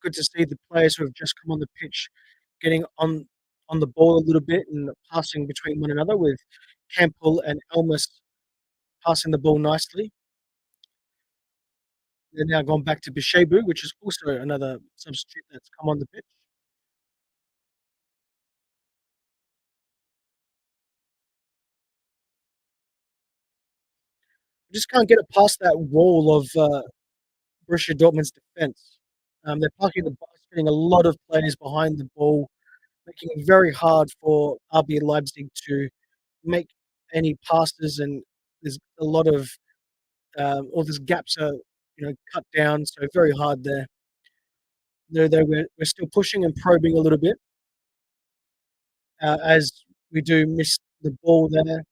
Good to see the players who have just come on the pitch getting on the ball a little bit and passing between one another, with Campbell and Elmas passing the ball nicely. They're now gone back to Bishabu, which is also another substitute that's come on the pitch. We just can't get it past that wall of Borussia Dortmund's defence. They're parking the bus, getting a lot of players behind the ball, making it very hard for RB Leipzig to make any passes, and there's a lot of all these gaps are cut down, so very hard there. Though we're still pushing and probing a little bit as we do miss the ball there.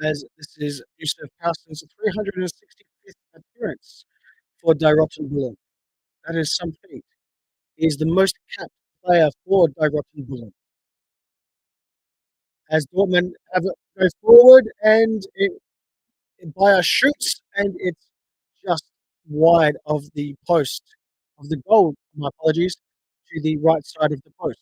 As this is Yusuf Housen's 365th appearance for Die Rottenbullen. That is some feat. He is the most capped player for Die Rottenbullen. As Dortmund have it go forward, and Bayer shoots, and it's just wide of the post of the goal. My apologies, to the right side of the post.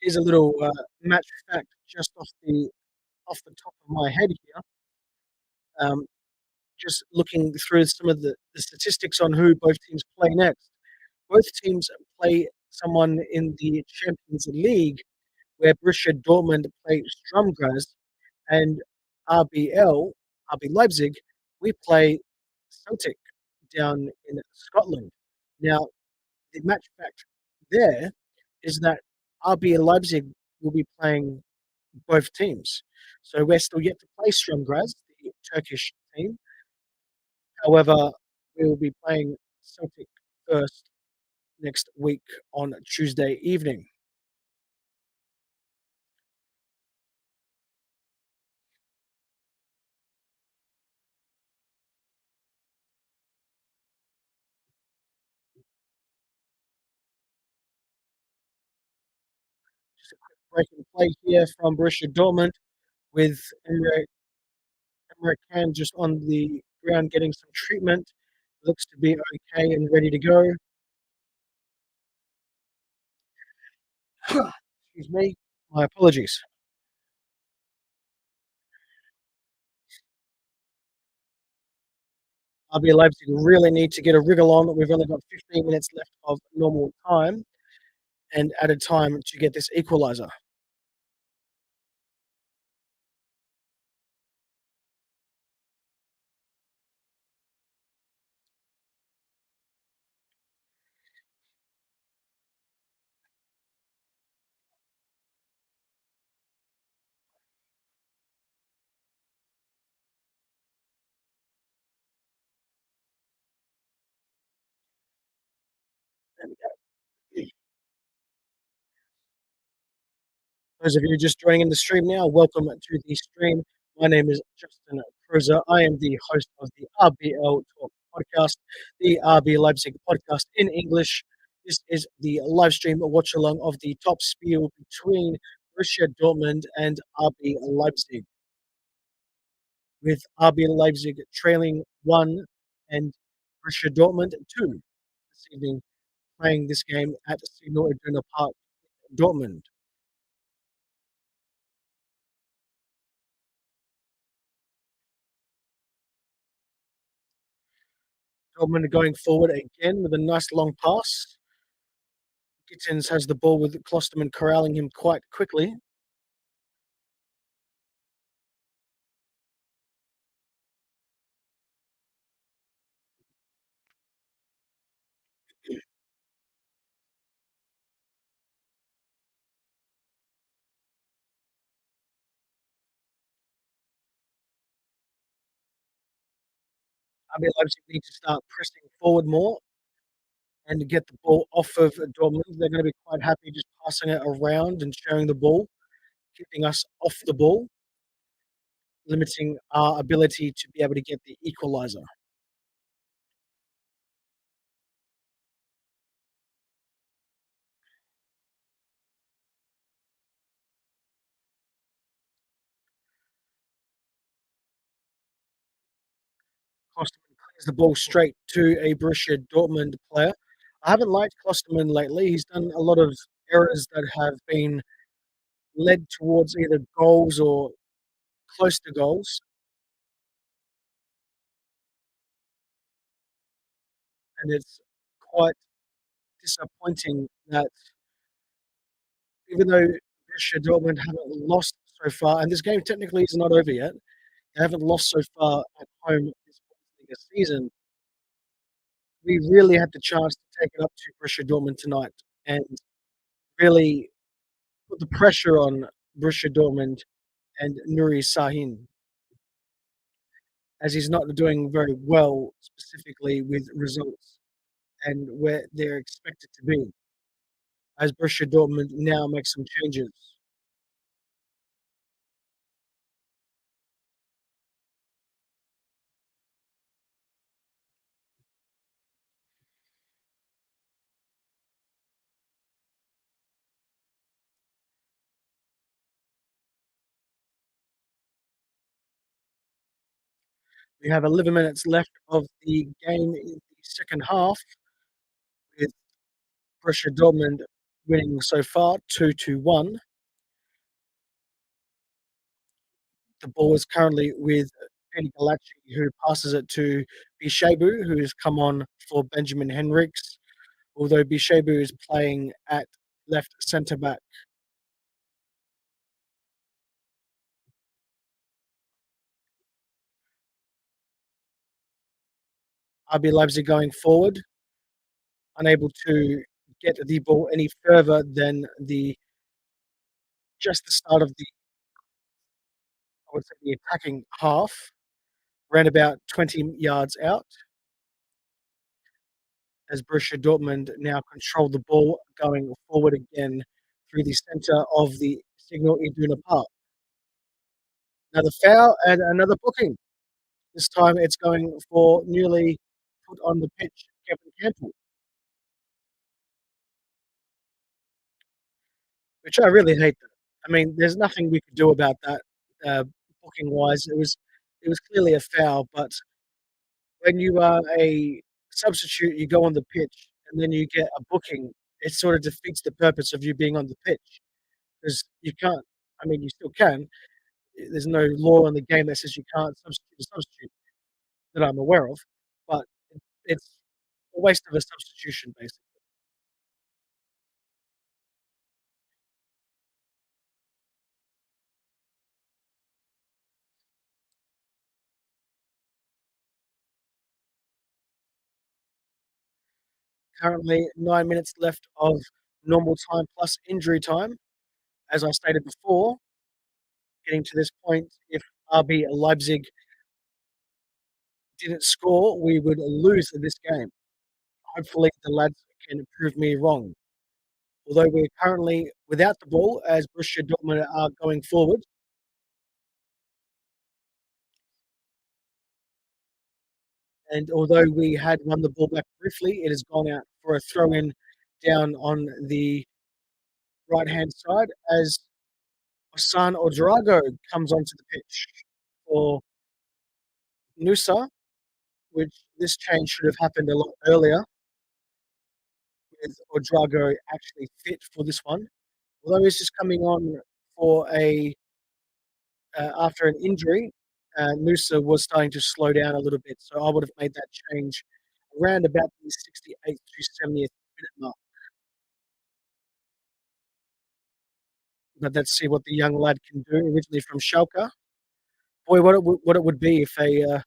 Here's a little match fact just off the top of my head here. Um, just looking through some of the statistics on who both teams play next. Both teams play someone in the Champions League, where Borussia Dortmund play Strumgras, and RB Leipzig, we play Celtic down in Scotland. Now, the match fact there is that RB Leipzig will be playing both teams. So we're still yet to play Strumgras, the Turkish team. However, we will be playing Celtic first next week on Tuesday evening. Just a quick break and play here from Borussia Dortmund with Emre Can just on the ground getting some treatment. Looks to be okay and ready to go. Excuse me. My apologies. RB Leipzig really need to get a wriggle on. We've only got 15 minutes left of normal time and added time to get this equaliser. Those of you just joining in the stream now, welcome to the stream. My name is Justin Cruiser. I am the host of the RBL Talk podcast, the RB Leipzig podcast in English. This is the live stream watch along of the top spiel between Borussia Dortmund and RB Leipzig, with RB Leipzig trailing 1 and Borussia Dortmund 2 this evening, playing this game at Signal Iduna Park, Dortmund. Dortmund going forward again with a nice long pass. Gittins has the ball with Klosterman corralling him quite quickly. RB Leipzig need to start pressing forward more and get the ball off of Dortmund. They're going to be quite happy just passing it around and sharing the ball, keeping us off the ball, limiting our ability to be able to get the equaliser. Klosterman clears the ball straight to a Borussia Dortmund player. I haven't liked Klosterman lately. He's done a lot of errors that have been led towards either goals or close to goals. And it's quite disappointing that even though Borussia Dortmund haven't lost so far, and this game technically is not over yet, they haven't lost so far at home this Bundesliga season. We really had the chance to take it up to Borussia Dortmund tonight and really put the pressure on Borussia Dortmund and Nuri Sahin, as he's not doing very well, specifically with results and where they're expected to be, as Borussia Dortmund now makes some changes. We have 11 minutes left of the game in the second half, with Borussia Dortmund winning so far 2-1. The ball is currently with Penny Galachi, who passes it to Bishebu, who has come on for Benjamin Henriks, although Bishebu is playing at left centre back. RB Leipzig going forward, unable to get the ball any further than just the start of I would say, the attacking half, around about 20 yards out, as Borussia Dortmund now control the ball going forward again through the centre of the Signal Iduna Park. Another foul and another booking. This time it's going for newly put on the pitch, Kevin Campbell, which I really hate that. I mean, there's nothing we could do about that, uh, booking wise. It was clearly a foul, but when you are a substitute, you go on the pitch and then you get a booking, it sort of defeats the purpose of you being on the pitch because you can't. I mean, you still can. There's no law in the game that says you can't substitute a substitute that I'm aware of, but it's a waste of a substitution, basically. Currently, 9 minutes left of normal time plus injury time. As I stated before, getting to this point, if RB Leipzig didn't score, we would lose this game. Hopefully, the lads can prove me wrong. Although we're currently without the ball as Borussia Dortmund are going forward, and although we had won the ball back briefly, it has gone out for a throw in down on the right hand side as Hassan Odrago comes onto the pitch for Nusa, which this change should have happened a lot earlier with Odrago actually fit for this one. Although he's just coming on for a after an injury, Nusa was starting to slow down a little bit, so I would have made that change around about the 68th to 70th minute mark. But let's see what the young lad can do. Originally from Schalke, boy, what it would be if an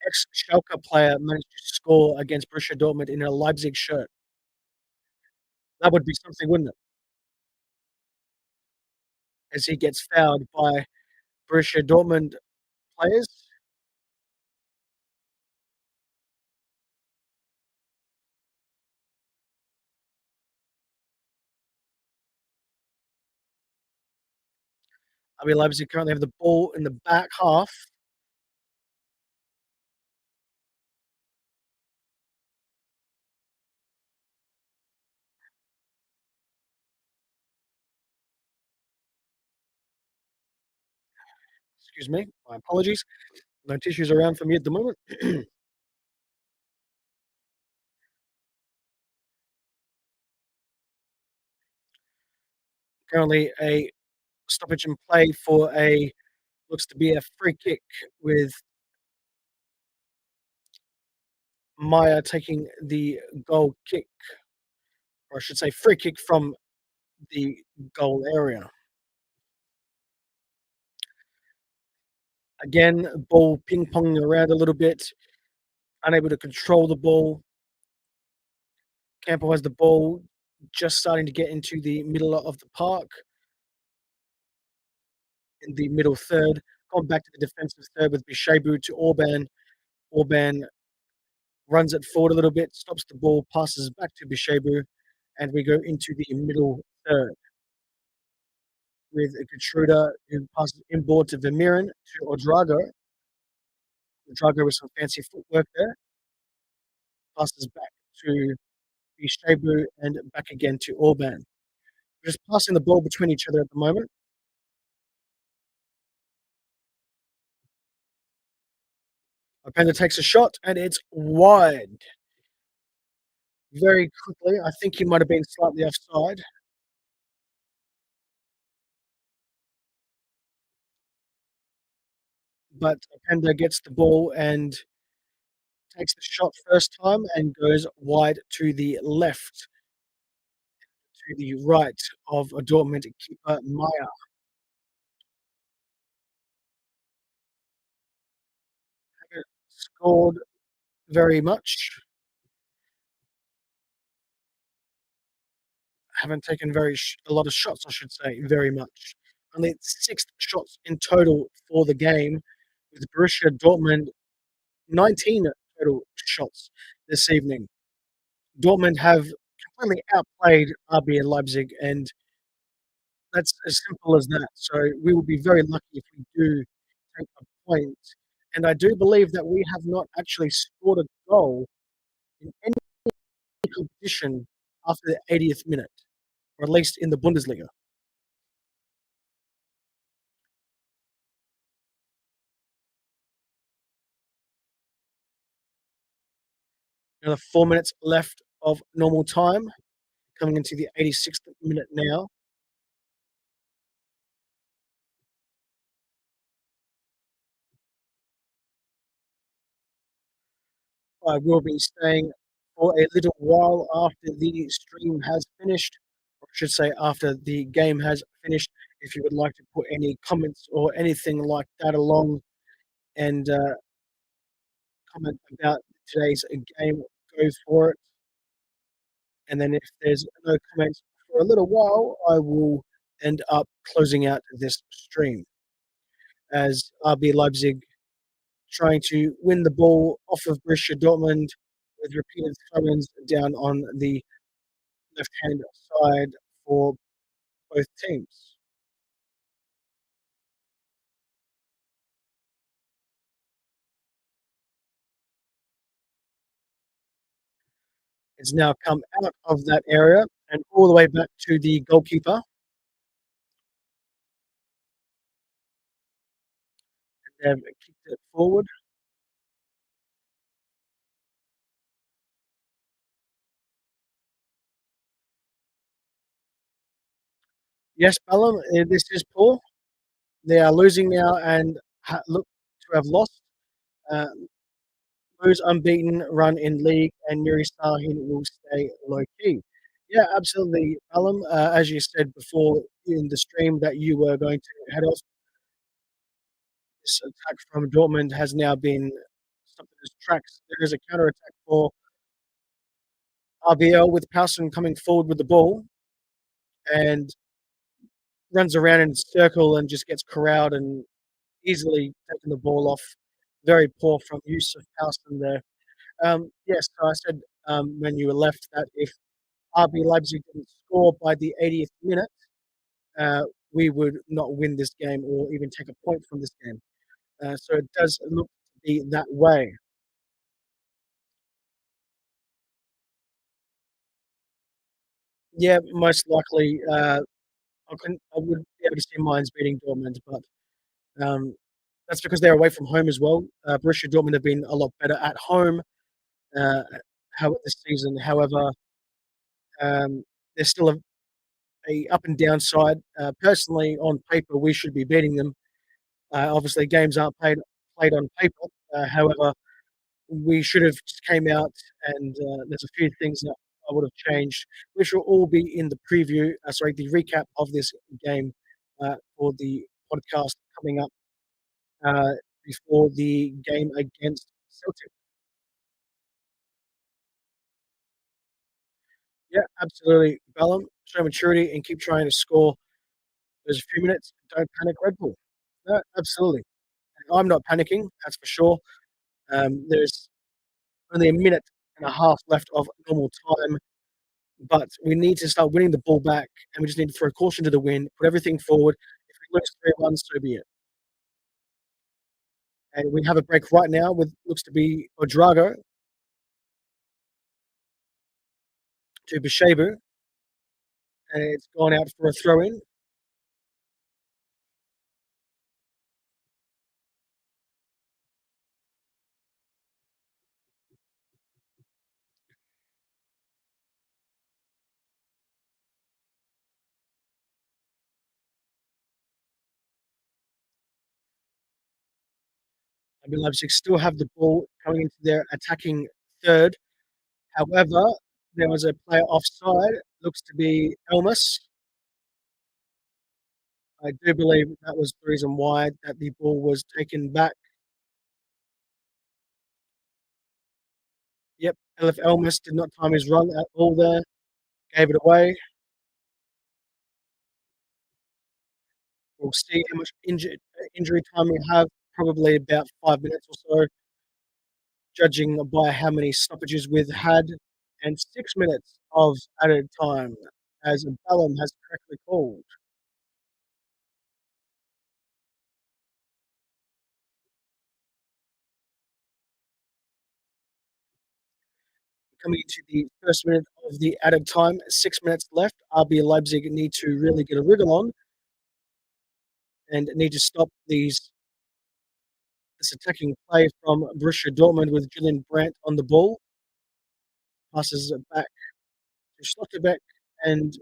ex-Schalke player managed to score against Borussia Dortmund in a Leipzig shirt. That would be something, wouldn't it? As he gets fouled by Borussia Dortmund players. RB Leipzig currently have the ball in the back half. Excuse me, my apologies. No tissues around for me at the moment. Currently a stoppage in play for a looks to be a free kick with Maya taking the goal kick, or I should say free kick from the goal area. Again, ball ping ponging around a little bit, unable to control the ball. Campo has the ball, just starting to get into the middle of the park, in the middle third. Gone back to the defensive third with Bishebu to Orban. Orban runs it forward a little bit, stops the ball, passes back to Bishebu, and we go into the middle third with Gertruda who passes inboard to Vermeeren to Odrago. Odrago with some fancy footwork there, passes back to Bishebu and back again to Orban. We're just passing the ball between each other at the moment. Openda takes a shot and it's wide. very quickly. I think he might have been slightly offside, but Openda gets the ball and takes the shot first time and goes wide to the left, to the right of a Dortmund keeper, Meyer. Haven't scored very much, haven't taken a lot of shots, I should say, very much. Only 6 shots in total for the game, with Borussia Dortmund 19 total shots this evening. Dortmund have completely outplayed RB Leipzig, and that's as simple as that. So we will be very lucky if we do take a point. And I do believe that we have not actually scored a goal in any competition after the 80th minute, or at least in the Bundesliga. Another 4 minutes left of normal time, coming into the 86th minute now. I will be staying for a little while after the stream has finished, or I should say, after the game has finished. If you would like to put any comments or anything like that along and comment about today's game, go for it. And then if there's no comments for a little while, I will end up closing out this stream as RB Leipzig trying to win the ball off of Borussia Dortmund with repeated throw-ins down on the left-hand side for both teams. It's now come out of that area and all the way back to the goalkeeper. They've kicked it forward. Yes, Ballum, this is poor. They are losing now and look to have lost. Uh, lose unbeaten run in league, and Nuri Sahin will stay low key. Yeah, absolutely, Ballum. As you said before in the stream that you were going to head off, this attack from Dortmund has now been stopped in its tracks. There is a counter attack for RBL with Powson coming forward with the ball and runs around in a circle and just gets corralled and easily taking the ball off. Very poor from use of Powson there. Yes, so I said when you were left that if RB Leipzig didn't score by the 80th minute, uh, we would not win this game or even take a point from this game. So it does look to be that way. Yeah, most likely, I would be able to see Mainz beating Dortmund, but that's because they're away from home as well. Borussia Dortmund have been a lot better at home uh, this season. However, there's still a up and down side. Personally, on paper, we should be beating them. Obviously, games aren't played on paper. However, we should have just came out and there's a few things that I would have changed, which will all be in the preview. Sorry, the recap of this game for the podcast coming up uh, before the game against Celtic. Yeah, absolutely. Bellum, show maturity and keep trying to score. There's a few minutes. Don't panic, Red Bull. No, absolutely. I'm not panicking, that's for sure. There's only a minute and a half left of normal time, but we need to start winning the ball back, and we just need to throw caution to the wind, put everything forward. If we lose 3-1, so be it. And we have a break right now with looks to be Odrago to Bishabu, and it's gone out for a throw in. RB Leipzig still have the ball coming into their attacking third. However, there was a player offside. Looks to be Elmas. I do believe that was the reason why that the ball was taken back. Yep, Elif Elmas did not time his run at all there. Gave it away. We'll see how much injury time we have. Probably about 5 minutes or so, judging by how many stoppages we've had, and 6 minutes of added time, as Bellum has correctly called. Coming into the first minute of the added time, 6 minutes left. RB Leipzig need to really get a wriggle on and need to stop this attacking play from Borussia Dortmund with Julian Brandt on the ball. Passes it back to Schlotterbeck and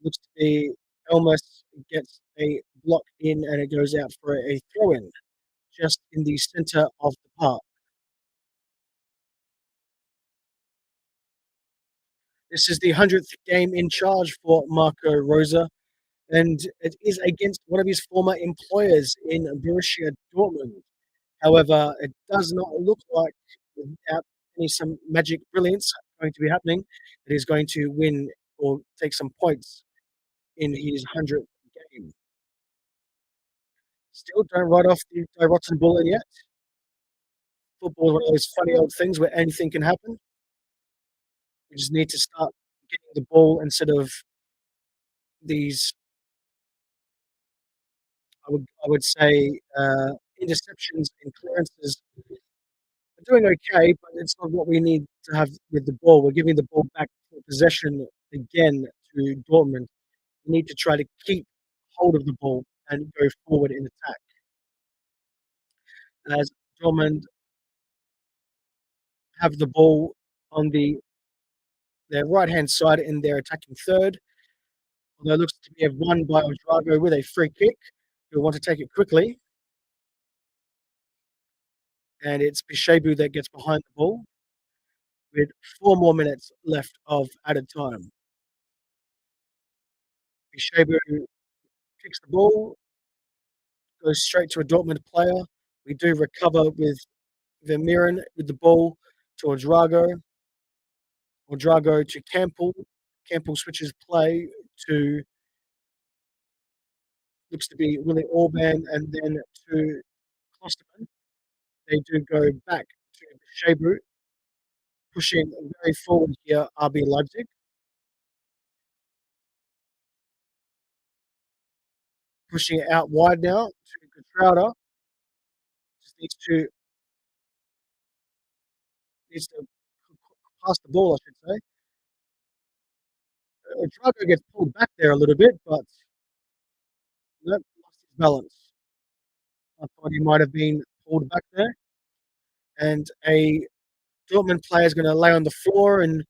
looks to be Elmas gets a block in and it goes out for a throw in just in the center of the park. This is the 100th game in charge for Marco Rosa, and it is against one of his former employers in Borussia Dortmund. However, it does not look like, without some magic brilliance going to be happening, that he's going to win or take some points in his 100th game. Still don't write off the rotten bullet yet. Football is one of those funny old things where anything can happen. We just need to start getting the ball instead of these, I would say, interceptions and clearances. We're doing okay, but it's not what we need to have with the ball. We're giving the ball back for possession again to Dortmund. We need to try to keep hold of the ball and go forward in attack. As Dortmund have the ball on their right-hand side in their attacking third, although it looks to be won by Odrago with a free kick. Who want to take it quickly, and it's Bishebu that gets behind the ball with 4 more minutes left of added time. Bishebu kicks the ball, goes straight to a Dortmund player. We do recover with Vermeeren with the ball to Odrago. Odrago to Campbell. Campbell switches play to, looks to be Willie Orban, and then to Klosterman. They do go back to Shabu, pushing very forward here, RB Leipzig. Pushing it out wide now to Getrauda. Just needs to pass the ball, I should say. Getrauda gets pulled back there a little bit, but nope, lost his balance. I thought he might have been pulled back there. And a Dortmund player is going to lay on the floor and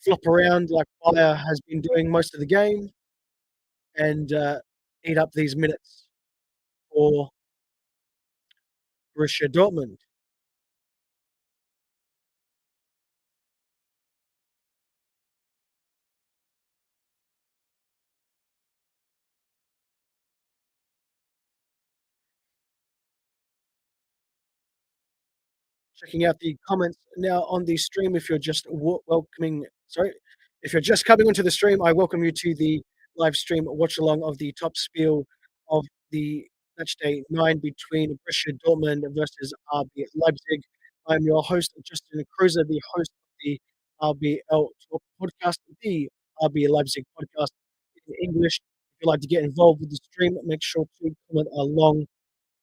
flop around like Bayer has been doing most of the game and eat up these minutes for Borussia Dortmund. Checking out the comments now on the stream. If you're just if you're just coming onto the stream, I welcome you to the live stream watch along of the top spiel of the match day 9 between Borussia Dortmund versus RB Leipzig. I'm your host, Justin Cruiser, the host of the RBL Talk podcast, the RB Leipzig podcast in English. If you'd like to get involved with the stream, make sure to comment along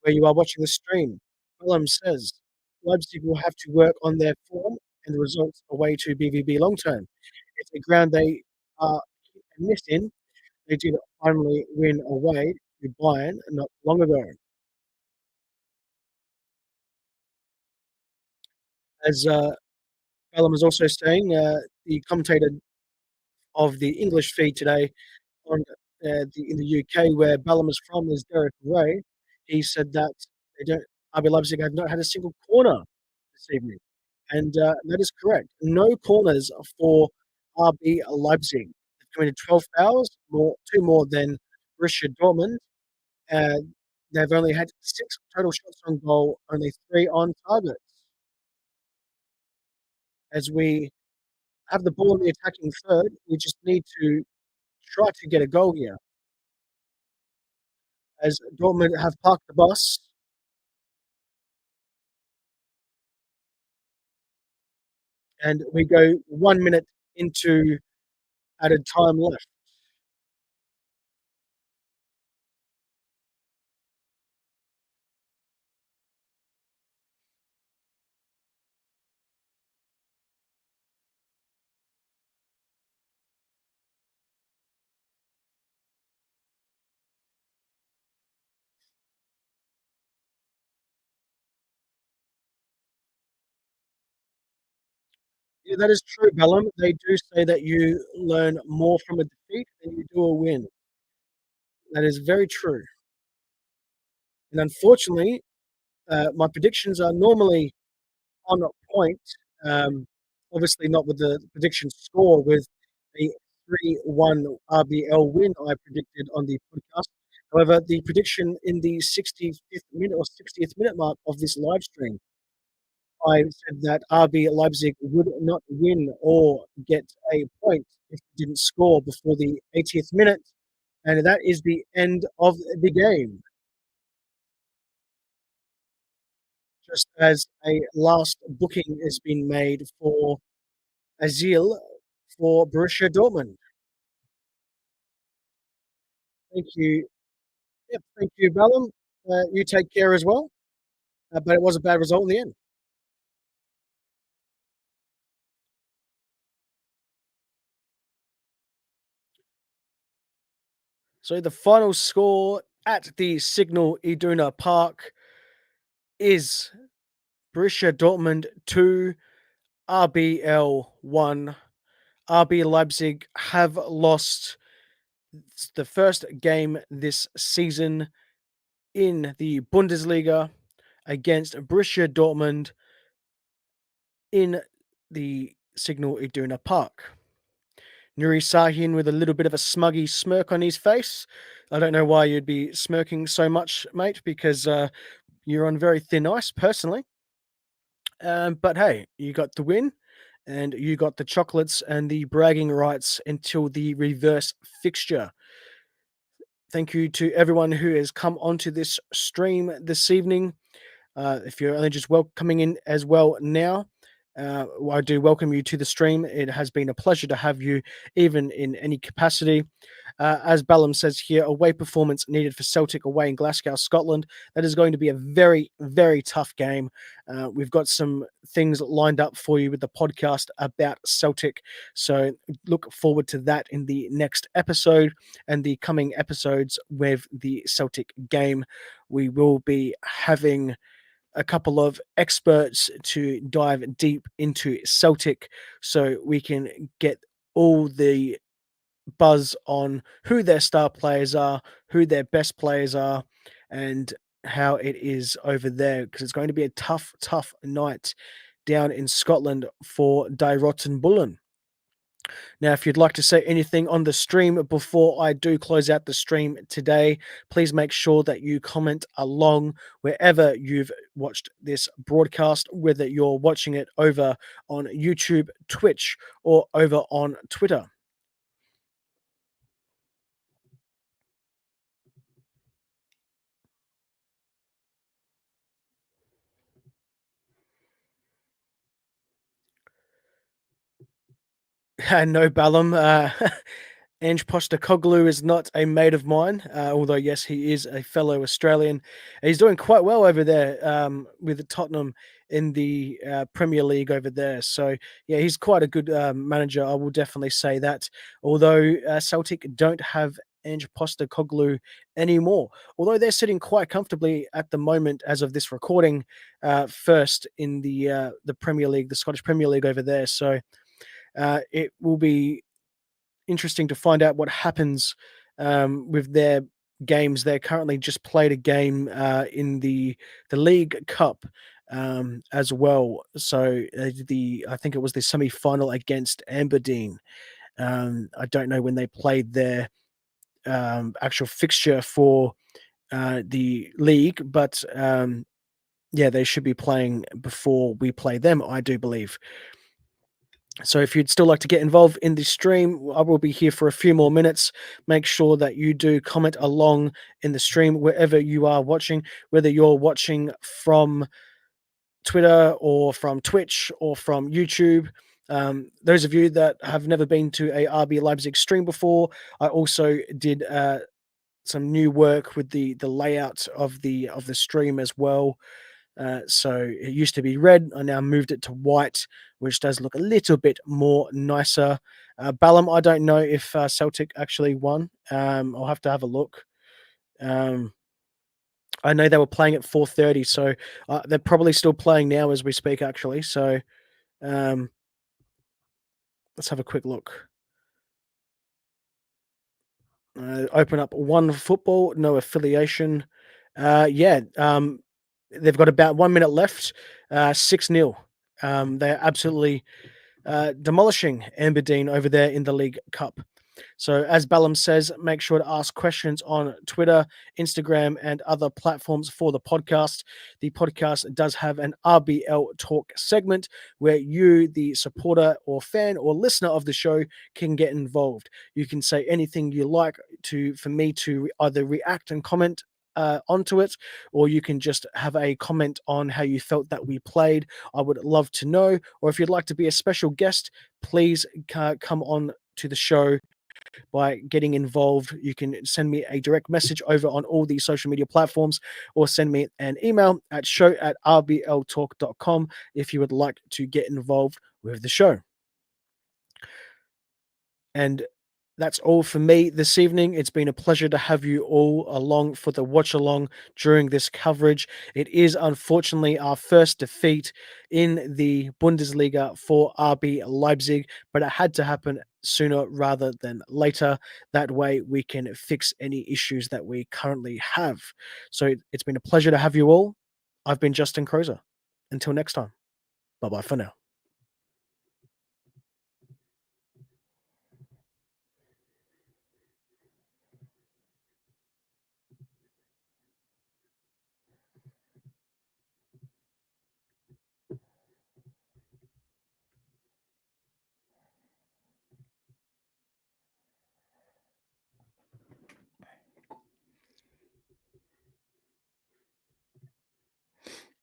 where you are watching the stream. Willem says, Leipzig will have to work on their form and the results away to BVB long term. It's a ground they are missing. They did finally win away to Bayern not long ago. As Bellum was also saying, the commentator of the English feed today on in the UK, where Bellum is from, is Derek Ray. He said that they don't RB Leipzig have not had a single corner this evening, and that is correct. No corners for RB Leipzig. They've committed 12 fouls, two more than Borussia Dortmund. Uh, they've only had 6 total shots on goal, only 3 on target. As we have the ball in the attacking third, we just need to try to get a goal here. As Dortmund have parked the bus, and we go 1 minute into added time left. Yeah, that is true, Bellum. They do say that you learn more from a defeat than you do a win. That is very true. And unfortunately, my predictions are normally on point. Um, Obviously, not with the prediction score with a 3-1 RBL win I predicted on the podcast. However, the prediction in the 65th minute or 60th minute mark of this live stream, I said that RB Leipzig would not win or get a point if they didn't score before the 80th minute. And that is the end of the game. Just as a last booking has been made for Azil for Borussia Dortmund. Thank you. Yep, thank you, Ballum. You take care as well. But it was a bad result in the end. So the final score at the Signal Iduna Park is Borussia Dortmund 2, RBL 1. RB Leipzig have lost the first game this season in the Bundesliga against Borussia Dortmund in the Signal Iduna Park. Nuri Sahin with a little bit of a smuggy smirk on his face. I don't know why you'd be smirking so much, mate, because you're on very thin ice, personally. But hey, you got the win, and you got the chocolates and the bragging rights until the reverse fixture. Thank you to everyone who has come onto this stream this evening. If you're only just coming in as well now, I do welcome you to the stream. It has been a pleasure to have you, even in any capacity. As Ballum says here, away performance needed for Celtic away in Glasgow, Scotland. That is going to be a very, very tough game. We've got some things lined up for you with the podcast about Celtic. So look forward to that in the next episode and the coming episodes with the Celtic game. We will be having a couple of experts to dive deep into Celtic so we can get all the buzz on who their star players are, who their best players are, and how it is over there, because it's going to be a tough, tough night down in Scotland for Die Rottenbullen. Now, if you'd like to say anything on the stream before I do close out the stream today, please make sure that you comment along wherever you've watched this broadcast, whether you're watching it over on YouTube, Twitch, or over on Twitter. No, Ballum. Ange Postecoglou is not a mate of mine, although, yes, he is a fellow Australian. He's doing quite well over there with Tottenham in the Premier League over there. So, yeah, he's quite a good manager. I will definitely say that. Although Celtic don't have Ange Postecoglou anymore, although they're sitting quite comfortably at the moment, as of this recording, first in the Premier League, the Scottish Premier League over there. So it will be interesting to find out what happens with their games. They currently just played a game in the League Cup as well. So the I think it was the semi-final against Aberdeen. I don't know when they played their actual fixture for the league, but yeah, they should be playing before we play them, I do believe. So if you'd still like to get involved in the stream, I will be here for a few more minutes. Make sure that you do comment along in the stream wherever you are watching, whether you're watching from Twitter or from Twitch or from YouTube. Those of you that have never been to a RB Leipzig stream before, I also did some new work with the layout of the stream as well. So it used to be red. I now moved it to white, which does look a little bit more nicer. Ballum, I don't know if Celtic actually won. I'll have to have a look. I know they were playing at 4:30, so they're probably still playing now as we speak, actually. So um, let's have a quick look. Open up One Football, no affiliation. Yeah, they've got about 1 minute left. 6-0. They're absolutely demolishing Aberdeen over there in the League Cup. So, as Ballum says, make sure to ask questions on Twitter, Instagram, and other platforms for the podcast. The podcast does have an RBL Talk segment where you, the supporter or fan or listener of the show, can get involved. You can say anything you like for me to either react and comment onto it, or you can just have a comment on how you felt that we played. I would love to know. Or if you'd like to be a special guest, please come on to the show by getting involved. You can send me a direct message over on all these social media platforms, or send me an email at show@rbltalk.com if you would like to get involved with the show. And that's all for me this evening. It's been a pleasure to have you all along for the watch along during this coverage. It is unfortunately our first defeat in the Bundesliga for RB Leipzig, but it had to happen sooner rather than later. That way we can fix any issues that we currently have. So it's been a pleasure to have you all. I've been Justin Crozer. Until next time, bye bye for now.